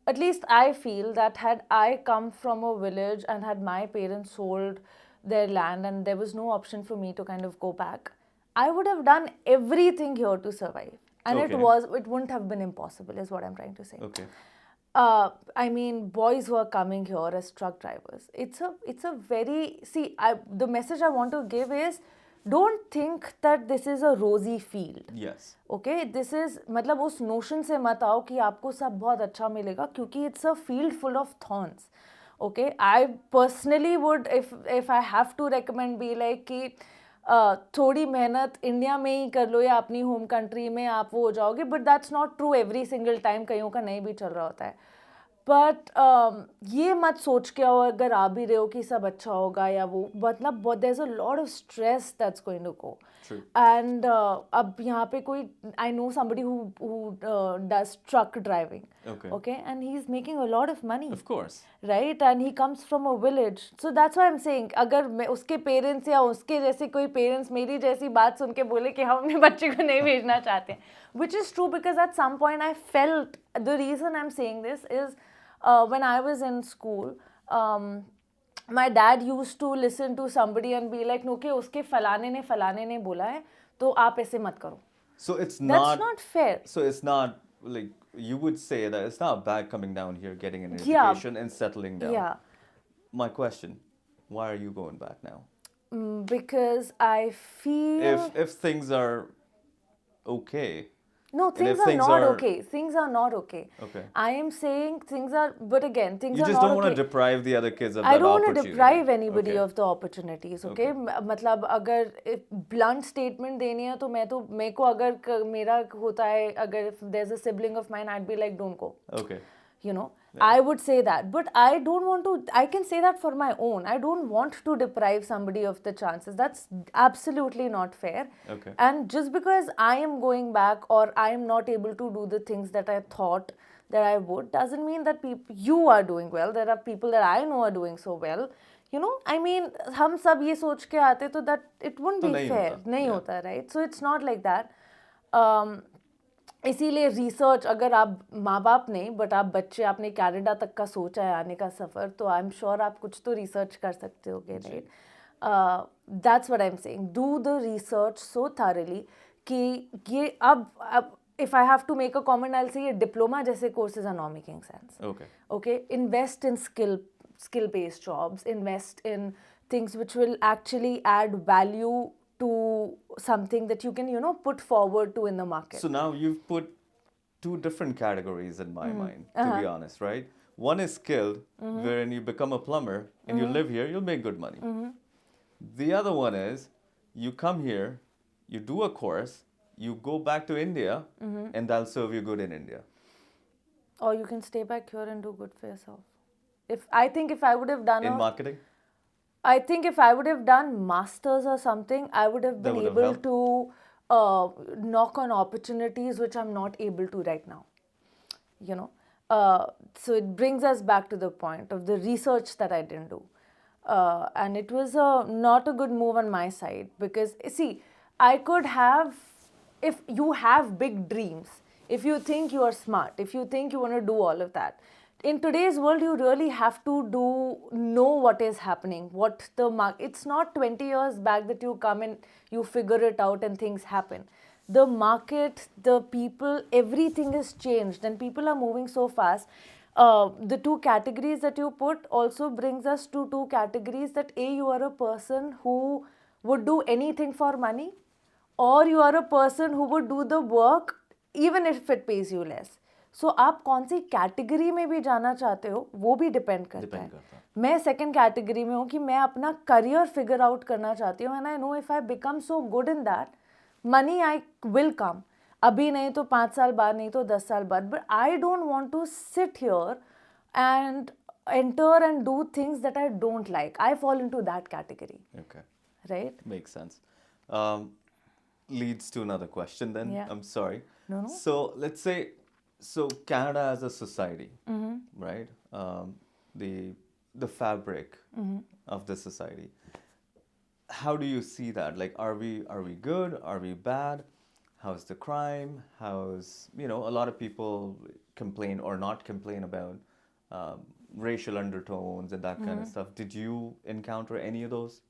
at least I feel that had I come from a village and had my parents sold their land and there was no option for me to kind of go back, I would have done everything here to survive. And Okay. it wouldn't have been impossible, is what I'm trying to say. Okay. I mean, boys who are coming here as truck drivers, it's a very, see, the message I want to give is, don't think that this is a rosy field. Yes. Okay, this is, मतलब उस notion से मत आओ कि आपको सब बहुत अच्छा मिलेगा, क्योंकि it's a field full of thorns. Okay, I personally would, if I have to recommend, be like कि थोड़ी मेहनत इंडिया में ही कर लो या अपनी होम कंट्री में आप वो हो जाओगे, but that's not true every single time, कईयों का नहीं भी चल रहा होता है. बट ये मत सोच के आओ अगर आ भी रहे हो कि सब अच्छा होगा या वो, मतलब there is a lot of stress that's going to go. And अब यहाँ पे कोई, I know somebody who does truck driving, okay, and he's making a lot of money. Of course. Right, and he comes from a village, so that's why I'm saying, अगर मैं उसके parents या उसके जैसे कोई पेरेंट्स मेरी जैसी बात सुन के बोले कि हम अपने बच्चे को नहीं भेजना चाहते, which is true, because at some point I felt, the reason I'm saying this is when I was in school, my dad used to listen to somebody and be like, no, कि उसके फलाने ने बोला है तो आप ऐसे मत करो. So it's That's not fair. So it's not like, you would say that it's not bad coming down here, getting an Yeah. education and settling down. Yeah. My question, why are you going back now? Because I feel... If things are okay. No, if things are things not are- okay. Things are not okay. Okay. I am saying things are, but again, things You are just not don't want to okay. deprive the other kids of I that don't want to opportunity. deprive anybody Okay. of the opportunities, okay? मतलब अगर blunt statement देनी है तो मेरे को अगर मेरा होता है, अगर if there's a sibling of mine, I'd be like, don't go. Okay. you know. I would say that, but I don't want to. I can say that for my own. I don't want to deprive somebody of the chances. That's absolutely not fair. Okay. And just because I am going back or I am not able to do the things that I thought that I would, doesn't mean that you are doing well. There are people that I know are doing so well. You know, I mean, हम सब ये सोच के आते तो that it wouldn't तो be नहीं fair. होता, नहीं yeah. होता, right? So it's not like that. इसीलिए रिसर्च, अगर आप माँ बाप नहीं बट आप बच्चे, आपने कनाडा तक का सोचा है आने का सफ़र, तो आई एम श्योर आप कुछ तो रिसर्च कर सकते होगे, right? That's what I am saying, do the research so thoroughly कि ये अब if I have to make a comment, I'll say ये डिप्लोमा जैसे courses are not making sense. Okay, invest in skill-based jobs, invest in things which will actually add value to something that you can, you know, put forward to in the market. So now you've put two different categories in my mind, to be honest, right? One is skilled, wherein you become a plumber and you live here, you'll make good money. The other one is you come here, you do a course, you go back to India, and they'll serve you good in India. Or you can stay back here and do good for yourself. I think if I would have done In marketing? I think if I would have done masters or something, I would have That been would have able helped. to knock on opportunities which I'm not able to right now. You know, so it brings us back to the point of the research that I didn't do, and it was not a good move on my side, because see, I could have, if you have big dreams, if you think you are smart, if you think you want to do all of that, in today's world you really have to know what is happening, what the market. It's not 20 years back that you come and you figure it out and things happen. The market, the people, everything has changed and people are moving so fast. The two categories that you put also brings us to two categories, that you are a person who would do anything for money, or you are a person who would do the work even if it pays you less. So आप कौन सी category में भी जाना चाहते हो वो भी depend करता है. मैं सेकंड कैटेगरी में हूँ कि मैं अपना करियर फिगर आउट करना चाहती हूँ, and I know if I become so good in that, money I will come. अभी नहीं तो 5 साल बाद, नहीं तो 10 साल बाद, but I don't want to sit here and enter and do things that I don't like. I fall into that category. Okay. Right? Makes sense. Leads to another question then. Yeah. I'm sorry. No. So let's say, so Canada as a society, right? The fabric of the society. How do you see that? Like, are we good? Are we bad? How's the crime? How's, you know, a lot of people complain or not complain about racial undertones and that kind of stuff. Did you encounter any of those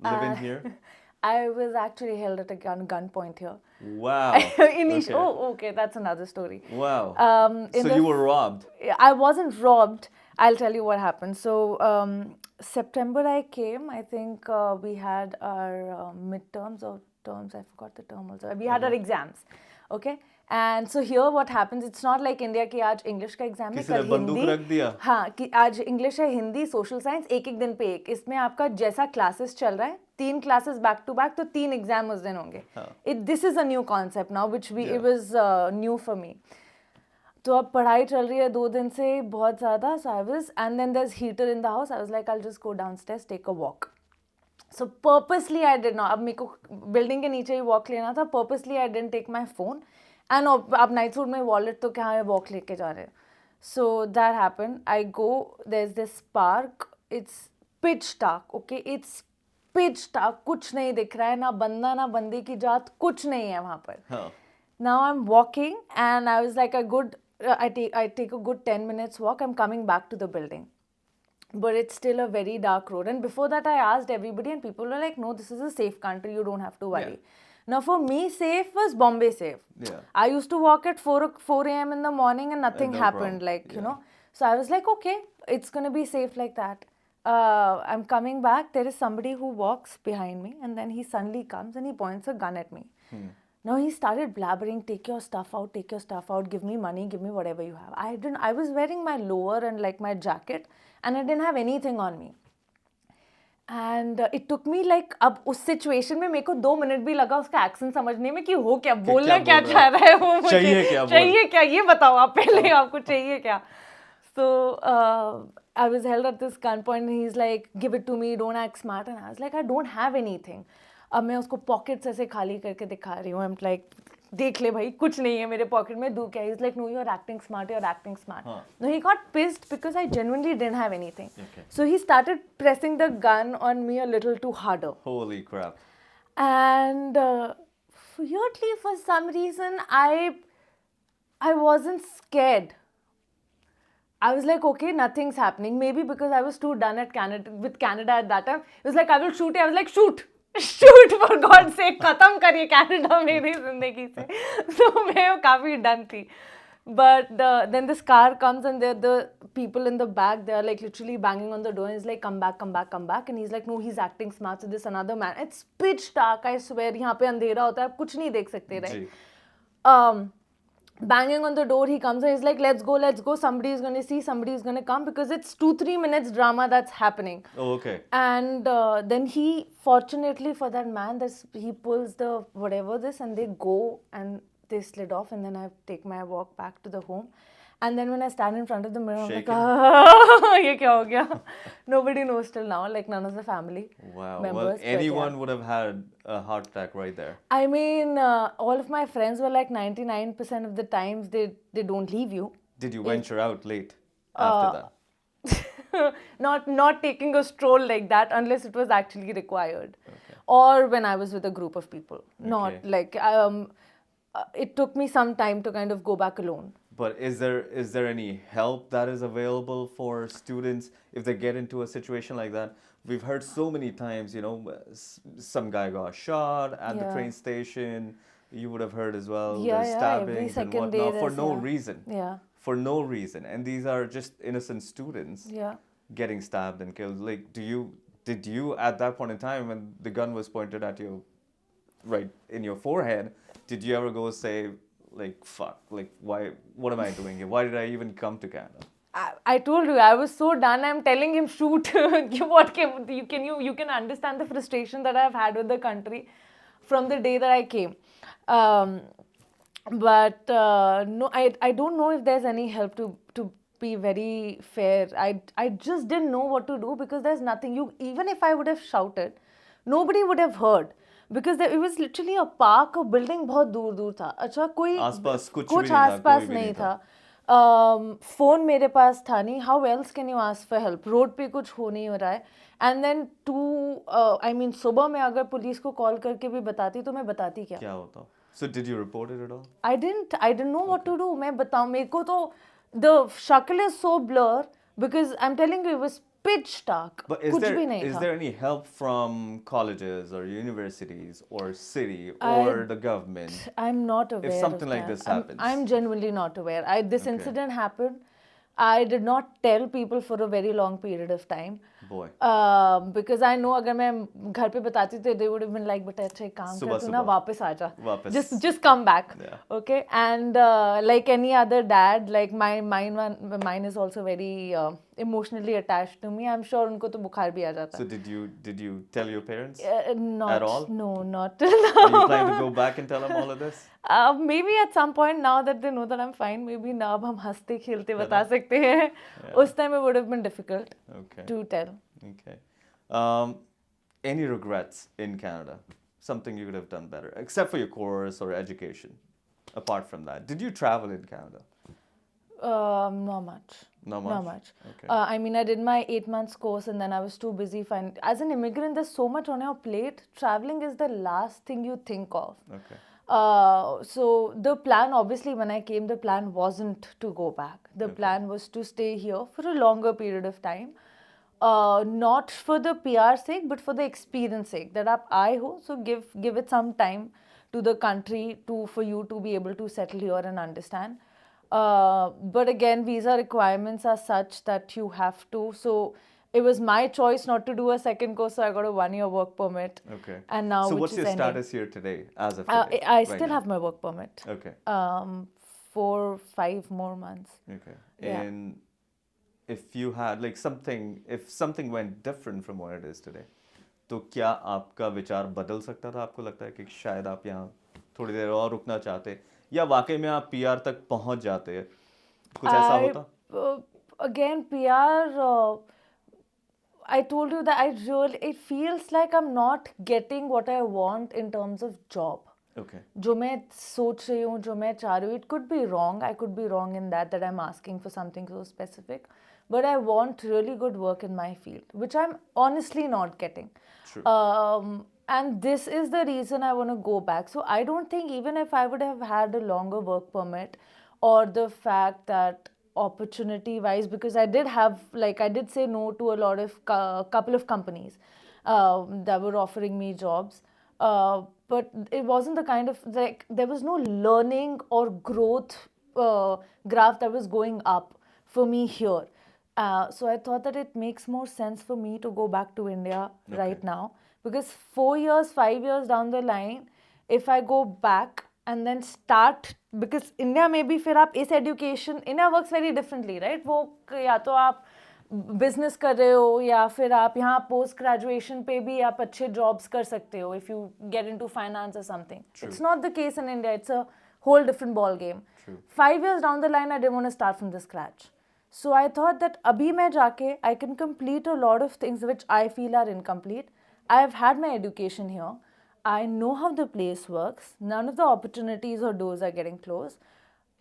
living here? I was actually held at a gunpoint here. Wow. Okay. Oh, okay, that's another story. Wow. In So the you were robbed. I wasn't robbed. I'll tell you what happened. So September I came. I think we had our midterms or terms. I forgot the term also. We had our exams. Okay. And so here what happens, it's not like India कि आज English का exam है, किसी ने कल बंदूक हिंदी. रख दिया? हाँ, कि आज इंग्लिश है, हिंदी, सोशल साइंस, एक दिन पे एक. इसमें आपका जैसा क्लासेस चल रहा है, 3 क्लासेस बैक टू बैक, तो 3 एग्जाम उस दिन होंगे. This is a new concept now which it was new for me. तो अब पढ़ाई चल रही है 2 दिन से बहुत ज़्यादा. So I was, and then there is heater in the house. I was like, I will just go downstairs, take a walk. So purposely I did not, अब मेरे को बिल्डिंग के नीचे ही वॉक लेना था. Purposely I didn't take my phone. And आप night suit में wallet तो क्या वॉक लेके जा रहे हैं. So that happen. I go, there is this park. It's pitch dark. Okay, it's pitch dark. कुछ नहीं दिख रहा है, ना बंदा ना बंदी की जात, कुछ नहीं है वहाँ पर. Now I am walking and I was like I take a good 10 minutes walk. I'm coming back to the building, but it's still a very dark road. And before that I asked everybody and people were like, no, this is a safe country, you don't have to worry. Now for me, safe was Bombay safe. I used to walk at 4 a.m. in the morning and nothing happened, like, you know. So I was like, okay, it's going to be safe like that. I'm coming back, there is somebody who walks behind me, and then he suddenly comes and he points a gun at me. Now he started blabbering, take your stuff out, give me money, give me whatever you have. I was wearing my lower and like my jacket, and I didn't have anything on me. And it took me like, अब उस situation में मेरे को 2 minute भी लगा उसका accent समझने में कि हो क्या बोलना क्या बोल चाह रहा है वो, मुझे चाहिए क्या ये बताओ आप पहले, आपको चाहिए क्या. So I was held at this gunpoint and he's like, give it to me, don't act smart. And I was like, I don't have anything. अब मैं उसको पॉकेट्स ऐसे खाली करके दिखा रही हूँ. I'm like, देख ले भाई, कुछ नहीं है मेरे पॉकेट में, दूँ क्या? He's like, no, you're acting smart, you're acting smart. No, he got pissed because I genuinely didn't have anything. Okay. So he started pressing the gun on me a little too harder. Holy crap. And weirdly, for some reason, I wasn't scared. I was like, okay, nothing's happening. Maybe because I was too done at Canada at that time. It was like, I will shoot you. I was like, shoot. Shoot, for God's sake. खत्म करिए Canada मेरी जिंदगी से. So मैं काफी done थी. But then this car comes and the people in the back, they are like literally banging on the door and he's like, come back, come back, come back. And he's like, no, he's acting smart. So this another man. It's pitch dark, I swear. यहाँ पे अंधेरा होता है, आप कुछ नहीं देख सकते, right? Banging on the door, he comes and he's like, let's go, somebody is going to see, somebody is going to come, because it's 2-3 minutes drama that's happening. Oh, okay. And then he, fortunately for that man, he pulls the whatever this and they go and they slid off, and then I take my walk back to the home. And then when I stand in front of the mirror, I'm like, ye kya ho gaya? Nobody knows till now, like none of the family members. Well, anyone would have had a heart attack right there. I mean, all of my friends were like 99% of the times they don't leave you. Did you venture out late after that? Not taking a stroll like that unless it was actually required. Okay. Or when I was with a group of people. Okay. Not like, it took me some time to kind of go back alone. But is there any help that is available for students if they get into a situation like that? We've heard so many times, some guy got shot at the train station. You would have heard as well, the stabbings and whatnot for no reason. Yeah. For no reason. And these are just innocent students getting stabbed and killed. Like, did you at that point in time when the gun was pointed at you right in your forehead, did you ever go say, like, fuck, like, why, what am I doing here? Why did I even come to Canada? I told you, I was so done. I'm telling him, shoot. You can understand the frustration that I've had with the country from the day that I came. But no, I don't know if there's any help to be very fair. I just didn't know what to do, because there's nothing. Even if I would have shouted, nobody would have heard. Because it was literally a park, a building बहुत दूर दूर था. अच्छा, कोई कुछ आसपास नहीं था. फोन मेरे पास था नहीं. How else can you ask for help? Road पे कुछ हो नहीं हो रहा है. And then सुबह में अगर पुलिस को कॉल करके भी बताती तो मैं बताती क्या होता? So did you report it at all? I didn't know what to do. मैं बताऊँ, मेरे को तो the शक्ल is so blur, because I'm telling you, it was pitch dark. But is there any help from colleges or universities or city or the government? I'm not aware. If something like this happens, I'm genuinely not aware. This incident happened. I did not tell people for a very long period of time. Boy. Because I know अगर मैं घर पे बताती तो they would have been like, बेटा अच्छा एक काम कर, तू ना वापस आ जा. Just come back. Yeah. Okay. And like any other dad, like mine is also very emotionally attached to me. I'm sure उनको तो बुखार भी आ जाता. So did you tell your parents not at all? No, not. Are you planning to go back and tell them all of this? Maybe at some point, now that they know that I'm fine, maybe now अब हम हंसते खेलते बता सकते हैं. उस time it would have been difficult to tell. Okay. Any regrets in Canada? Something you could have done better, except for your course or education. Apart from that, did you travel in Canada? Not much. Not much? Not much. Okay. I mean, I did my 8 months course and then I was too busy. As an immigrant, there's so much on your plate. Traveling is the last thing you think of. Okay. So the plan, obviously, when I came, the plan wasn't to go back. The plan was to stay here for a longer period of time. Not for the PR sake, but for the experience sake. That आप आए हो, so give it some time to the country for you to be able to settle here and understand. But again, visa requirements are such that you have to. So it was my choice not to do a second course, so I got a 1-year work permit. Okay. And now, so what's your status here today, as of today? I still have my work permit. Okay. 4-5 more months. Okay. And if you had like if something went different from what it is today, तो क्या आपका विचार बदल सकता था? आपको लगता है कि शायद आप यहाँ थोड़ी देर और रुकना चाहते, या वाकई में आप पीआर तक पहुंच जाते? कुछ ऐसा I होता? again PR. I told you that it feels like I'm not getting what I want in terms of job. Okay. जो मैं सोच रही हूँ, जो मैं चाह रही हूँ, it could be wrong. I could be wrong in that I'm asking for something so specific. But I want really good work in my field, which I'm honestly not getting. True. And this is the reason I want to go back. So I don't think even if I would have had a longer work permit, or the fact that opportunity wise, because I did have, like, I did say no to a lot of couple of companies that were offering me jobs. But it wasn't the kind of, like, there was no learning or growth graph that was going up for me here. So I thought that it makes more sense for me to go back to India right now, because 4 years, 5 years down the line, if I go back and then start, because India में भी फिर आप इस education, India works very differently, right? वो या तो आप business कर रहे हो, या फिर आप यहाँ पोस्ट ग्रेजुएशन पे भी आप अच्छे जॉब्स कर सकते हो if you get into finance और something. It's not the case in India. It's a whole different ball game. 5 years down the line, I didn't want to start from the scratch. So I thought that abhi main jaake I can complete a lot of things which I feel are incomplete. I have had my education here. I know how the place works. None of the opportunities or doors are getting closed.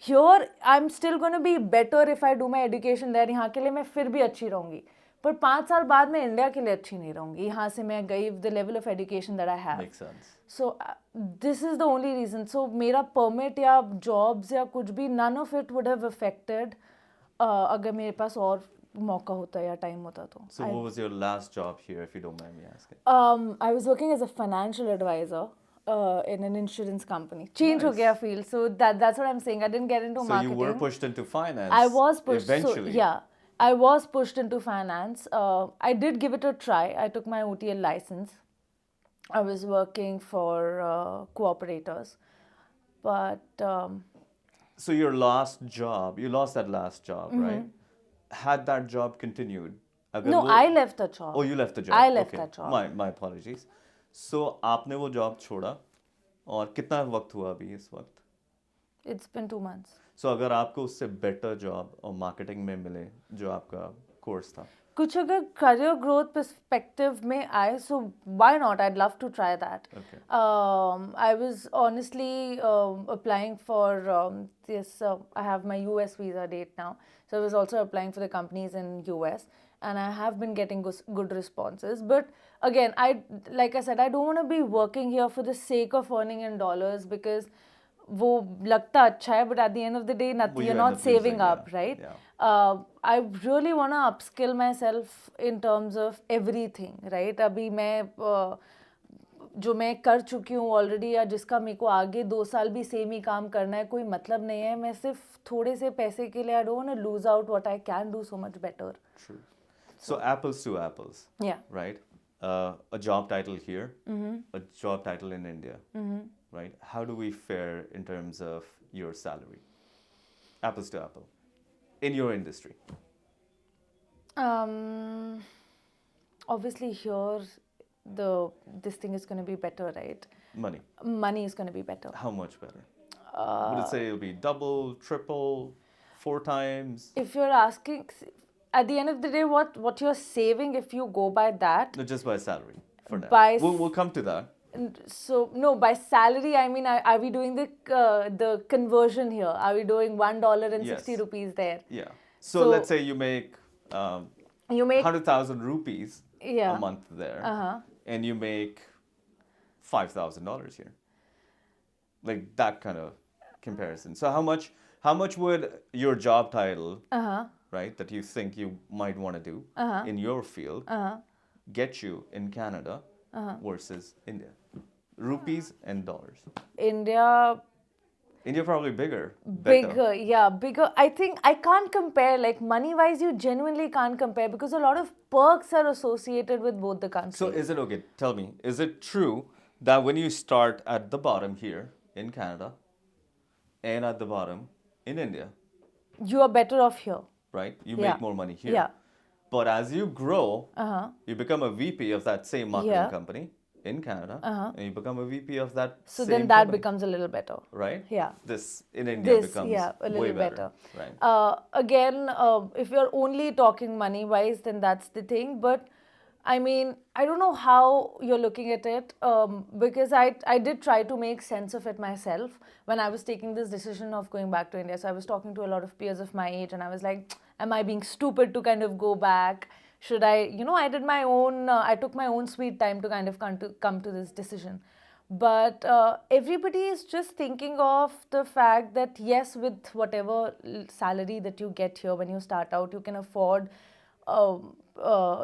Here I'm still going to be better if I do my education there. यहाँ के लिए मैं फिर भी अच्छी रहूँगी, पर 5 साल बाद मैं इंडिया के लिए अच्छी नहीं रहूँगी. यहाँ से मैं गई the level of education that I have. Makes sense. So this is the only reason. So मेरा permit या jobs या कुछ भी, none of it would have affected अगर मेरे पास और मौका होता या टाइम होता तो. So what was your last job here, if you don't mind me asking? I was working as a financial advisor in an insurance company. Change हो Nice. गया field. So that's what I'm saying. I didn't get into So marketing. you were pushed into finance. I was pushed. Eventually. So, yeah, I was pushed into finance. I did give it a try. I took my OTL license. I was working for cooperators, but So your last job, you lost that last job, right? Had that job continued? अगर no, वो- I left the job. Oh, you left the job. I left Okay. that job. My apologies. So आपने वो job छोड़ा, और कितना वक्त हुआ अभी इस वक्त? It's been 2 months. So अगर आपको उससे बेटर जॉब और मार्केटिंग में मिले जो आपका कोर्स था, कुछ अगर career growth perspective में आए, so why not? I'd love to try that. Okay. I was honestly applying for this. I have my US visa date now, so I was also applying for the companies in US, and I have been getting good responses. But again, like I said, I don't want to be working here for the sake of earning in dollars, because वो लगता अच्छा है, but at the end of the day, Well, you're you not end up saving losing, up, yeah, right? yeah. I really want to upskill myself in terms of everything, right? अभी मैं जो मैं कर चुकी हूँ ऑलरेडी, या जिसका मेरे को आगे 2 साल भी सेम ही काम करना है, कोई मतलब नहीं है. मैं सिर्फ थोड़े से पैसे के लिए, I don't want to lose out what I can do so much better. True. So apples to apples, Yeah. right? A job title here, a job title in India, right? How do we fare in terms of your salary? Apples to apple. In your industry. Obviously here this thing is going to be better, right? Money. Money is going to be better. How much better? Would it say it'll be double, triple, 4 times? If you're asking, at the end of the day, what you're saving if you go by that. No, just by salary for now. By We'll come to that. So no, by salary I mean, are we doing the conversion here? Are we doing $1 and Yes. 60 rupees there? Yeah. So let's say you make You make 100,000 rupees Yeah. a month there, and you make $5,000 here. Like that kind of comparison. So how much would your job title, right, that you think you might want to do in your field, get you in Canada versus India? Rupees and dollars. India. India probably bigger. Bigger, yeah, bigger. I think I can't compare, like money wise, you genuinely can't compare, because a lot of perks are associated with both the countries. So is it okay? Tell me, is it true that when you start at the bottom here in Canada and at the bottom in India, you are better off here. right? You Yeah. make more money here. Yeah. But as you grow, you become a VP of that same marketing Yeah. company in Canada, and you become a VP of that So same then that company, becomes a little better. right? Yeah. This in India This, becomes yeah, a way little better. right? Again, if you're only talking money wise, then that's the thing. But I mean, I don't know how you're looking at it, because I did try to make sense of it myself when I was taking this decision of going back to India. So I was talking to a lot of peers of my age, and I was like, am I being stupid to kind of go back? Should I, I did my own, I took my own sweet time to kind of come to this decision. But everybody is just thinking of the fact that yes, with whatever salary that you get here when you start out, you can afford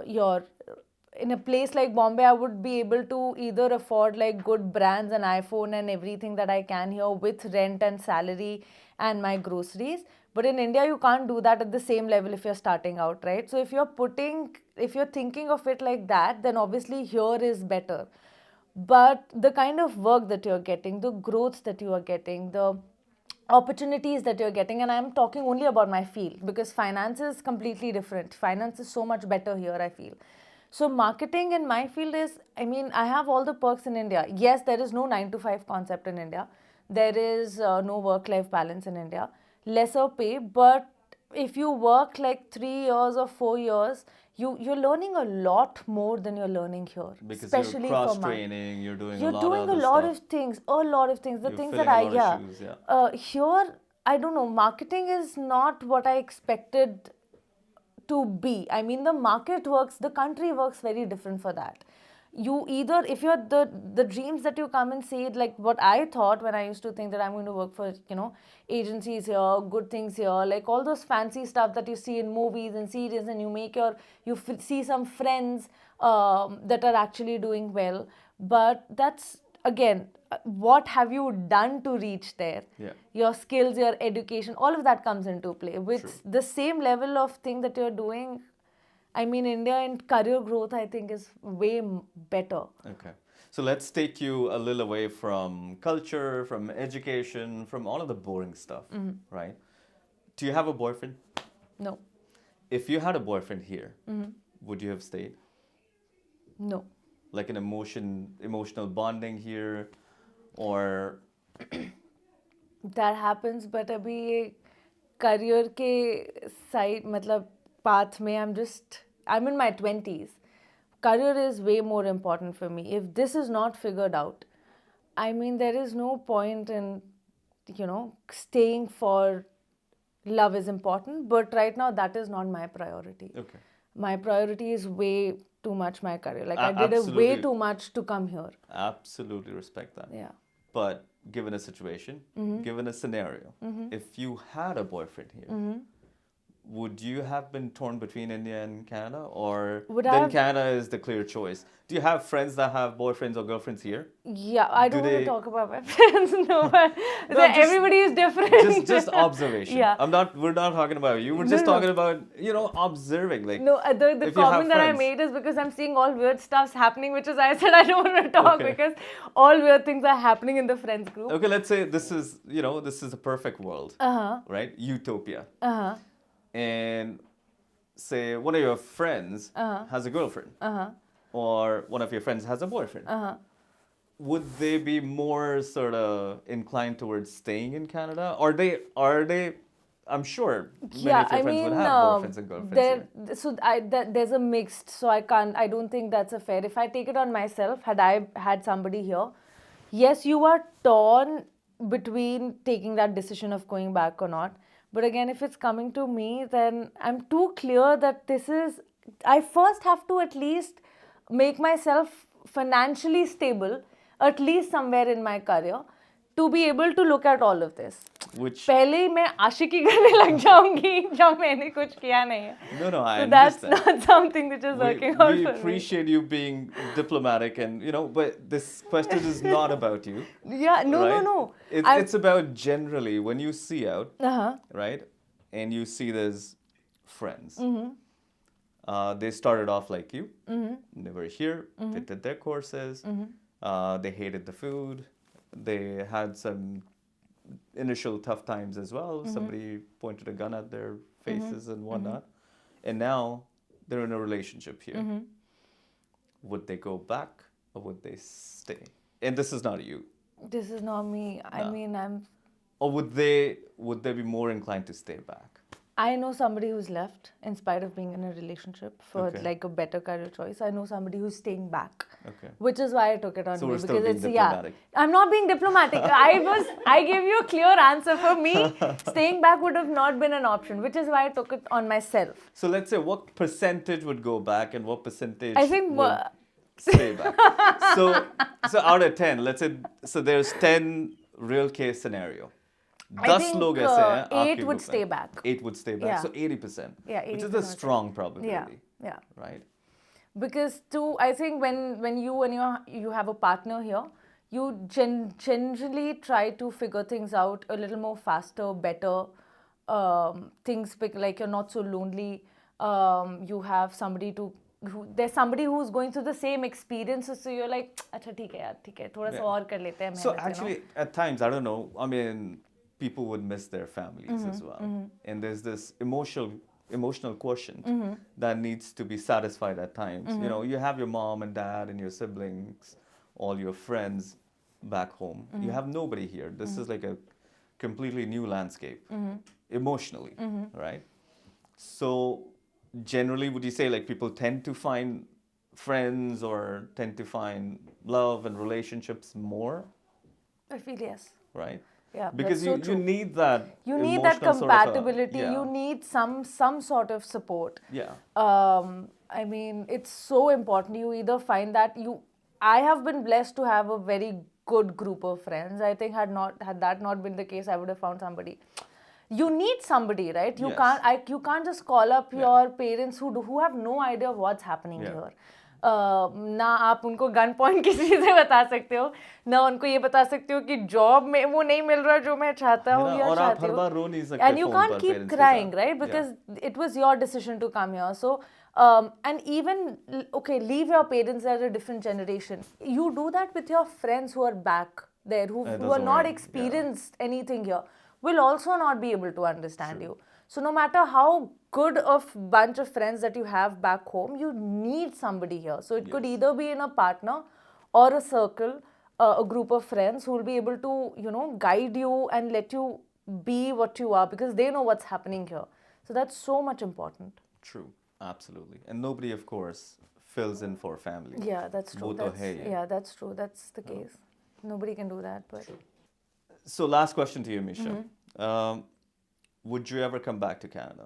your in a place like Bombay, I would be able to either afford like good brands and iPhone and everything that I can here with rent and salary and my groceries. But in India, you can't do that at the same level if you're starting out, right? So if you're thinking of it like that, then obviously here is better. But the kind of work that you're getting, the growth that you are getting, the opportunities that you're getting, and I'm talking only about my field because finance is completely different. Finance is so much better here, I feel. So marketing in my field is, I mean, I have all the perks in India. Yes, there is no 9 to 5 concept in India. There is no work life balance in India. Lesser pay, but if you work like 3 years or 4 years, you're learning a lot more than you're learning here. Because Especially you're for cross training, you're doing a you're lot doing of a other lot stuff. of things, a lot of things. The You're things filling that a I, lot of shoes, yeah. here, I don't know, marketing is not what I expected to be. I mean, the market works, the country works very different for that. You either, if you're the dreams that you come and say, like what I thought when I used to think that I'm going to work for, agencies here, good things here, like all those fancy stuff that you see in movies and series, and see some friends that are actually doing well. But that's, again, what have you done to reach there? Yeah. Your skills, your education, all of that comes into play. With True. the same level of thing that you're doing, I mean, India in career growth, I think, is way better. Okay. So let's take you a little away from culture, from education, from all of the boring stuff, right? Do you have a boyfriend? No, If you had a boyfriend here, would you have stayed? no. Like an emotional bonding here, or That happens, but अभी career के side, मतलब path में, I'm in my 20s. Career is way more important for me. If this is not figured out, I mean, there is no point in, staying for love is important, but right now that is not my priority. okay, My priority is way too much my career. Like I did Absolutely. way too much to come here. absolutely respect that. Yeah. But given a situation, given a scenario, if you had a boyfriend here, would you have been torn between India and Canada, or Would I then have- Canada is the clear choice? Do you have friends that have boyfriends or girlfriends here? Yeah, I don't want they- to talk about my friends. No, but just- everybody is different. Just observation. Yeah. We're not talking about you. We're No, just no. talking about observing. Like No, the if you have comment that I friends. made is because I'm seeing all weird stuffs happening, which is I said I don't want to talk Okay. because all weird things are happening in the friends group. Okay, let's say this is a perfect world, right? Utopia. And say one of your friends has a girlfriend, or one of your friends has a boyfriend. Would they be more sort of inclined towards staying in Canada? Are they? I'm sure many Yeah, of your I friends mean, would have boyfriends and girlfriends here. so there's a mixed. So I don't think that's a fair. If I take it on myself, had I had somebody here, yes, you are torn between taking that decision of going back or not. But again, if it's coming to me, then I'm too clear that I first have to at least make myself financially stable, at least somewhere in my career, to be able to look at all of this. Which पहले ही मैं आशिकी करने लग जाऊंगी जब मैंने कुछ किया नहीं है. no, I So that's understand. not something which is working out we for me. appreciate you being diplomatic, and but this question is not about you. Yeah, no, right? no. It's about generally when you see out, Uh-huh. right? And you see there's friends. Mm-hmm. They started off like you. They were here. They did their courses. They hated the food. They had some initial tough times as well. Somebody pointed a gun at their faces and whatnot. And now they're in a relationship here. Would they go back or would they stay? And this is not you. This is not me. I No. mean, Or would they be more inclined to stay back? I know somebody who's left in spite of being in a relationship for Okay. like a better career choice. I know somebody who's staying back. Okay. Which is why I took it on So me we're still because being it's diplomatic. I'm not being diplomatic. I gave you a clear answer. For me, staying back would have not been an option, which is why I took it on myself. So let's say what percentage would go back and what percentage I think would stay back. so out of 10, let's say, so there's 10 real case scenario. I 10 think लोग ऐसे हैं 8 आपके would group stay में. back. 8 would stay back. Yeah. So 80%. Yeah, Which is a 80%. strong probability. Yeah. Right? Because I think when you have a partner here, you generally try to figure things out a little more faster, better. Things like you're not so lonely. You have somebody there's somebody who's going through the same experiences, so you're like, अच्छा ठीक है यार, ठीक है, थोड़ा सा Yeah. और कर लेते हैं So मेहनत, you know? actually, at times, I don't know, I mean, people would miss their families Mm-hmm, as well. And there's this emotional quotient Mm-hmm. that needs to be satisfied at times. You know, you have your mom and dad and your siblings, all your friends back home. Mm-hmm. You have nobody here. This is like a completely new landscape, emotionally, right? So generally, would you say like people tend to find friends or tend to find love and relationships more, I feel yes. right? Yeah, Because that's so you true. need that You need that emotional sort of a- compatibility. yeah. You need some sort of support. Yeah. I mean, it's so important. You either find that I have been blessed to have a very good group of friends. I think had that not been the case, I would have found somebody. You need somebody, right? You Yes. you can't just call up your parents who have no idea what's happening Yeah. here. ना आप उनको gun point किसी से बता सकते हो, ना उनको ये बता सकते हो कि जॉब में वो नहीं मिल रहा जो मैं चाहता हूँ है ना, या और आप चाहती हर हूँ. बार रो नहीं सकते And you phone can't पर keep parents के crying, साथ. right? Yeah. Because it was your decision to come here. So, and even, okay, leave your parents, they're a different generation. You do that with your friends who are back there, who are doesn't not work. experienced anything here, will also not be able to understand you. So no matter how good of bunch of friends that you have back home, you need somebody here. So it could Yes. either be in a partner or a circle, a group of friends who will be able to, guide you and let you be what you are, because they know what's happening here. So that's so much important. True. Absolutely. And nobody, of course, fills in for family. Yeah, that's true. वो तो है ही. Yeah, that's true. That's the case. Nobody can do that, but So last question to you, Misha. Mm-hmm. Would you ever come back to Canada?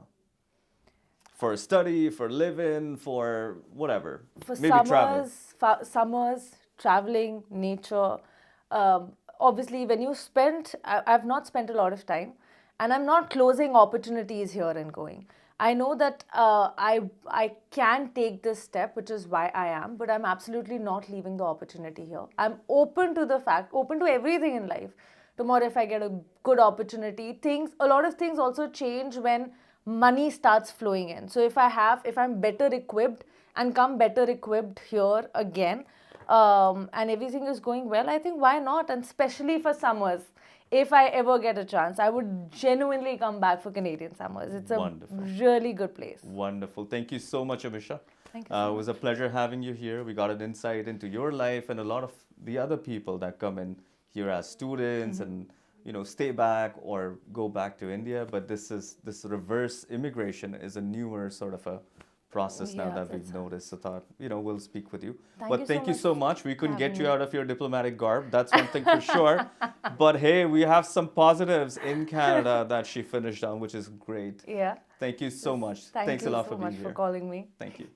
For study, for living, for whatever. for Maybe travel. summers, traveling, nature. Obviously, when you I've not spent a lot of time, and I'm not closing opportunities here and going. I know that I can take this step, which is why I am, but I'm absolutely not leaving the opportunity here. I'm open to everything in life. Tomorrow, if I get a good opportunity, a lot of things also change when money starts flowing in. So if I'm better equipped and come better equipped here again, and everything is going well, I think why not? And especially for summers, if I ever get a chance, I would genuinely come back for Canadian summers. It's a Wonderful. really good place. Wonderful. Thank you so much, Amisha. Thank you so It was a pleasure having you here. We got an insight into your life and a lot of the other people that come in here as students Mm-hmm. and stay back or go back to India. But this reverse immigration is a newer sort of a process now Yeah, that we've that's- noticed. So thought we'll speak with you. Thank But you thank so you so much. We for couldn't get having you me. out of your diplomatic garb. That's one thing for sure. But hey, we have some positives in Canada that she finished on, which is great. Yeah. Thank you so much. Thank Thanks you a lot so for much being for here. calling me. Thank you.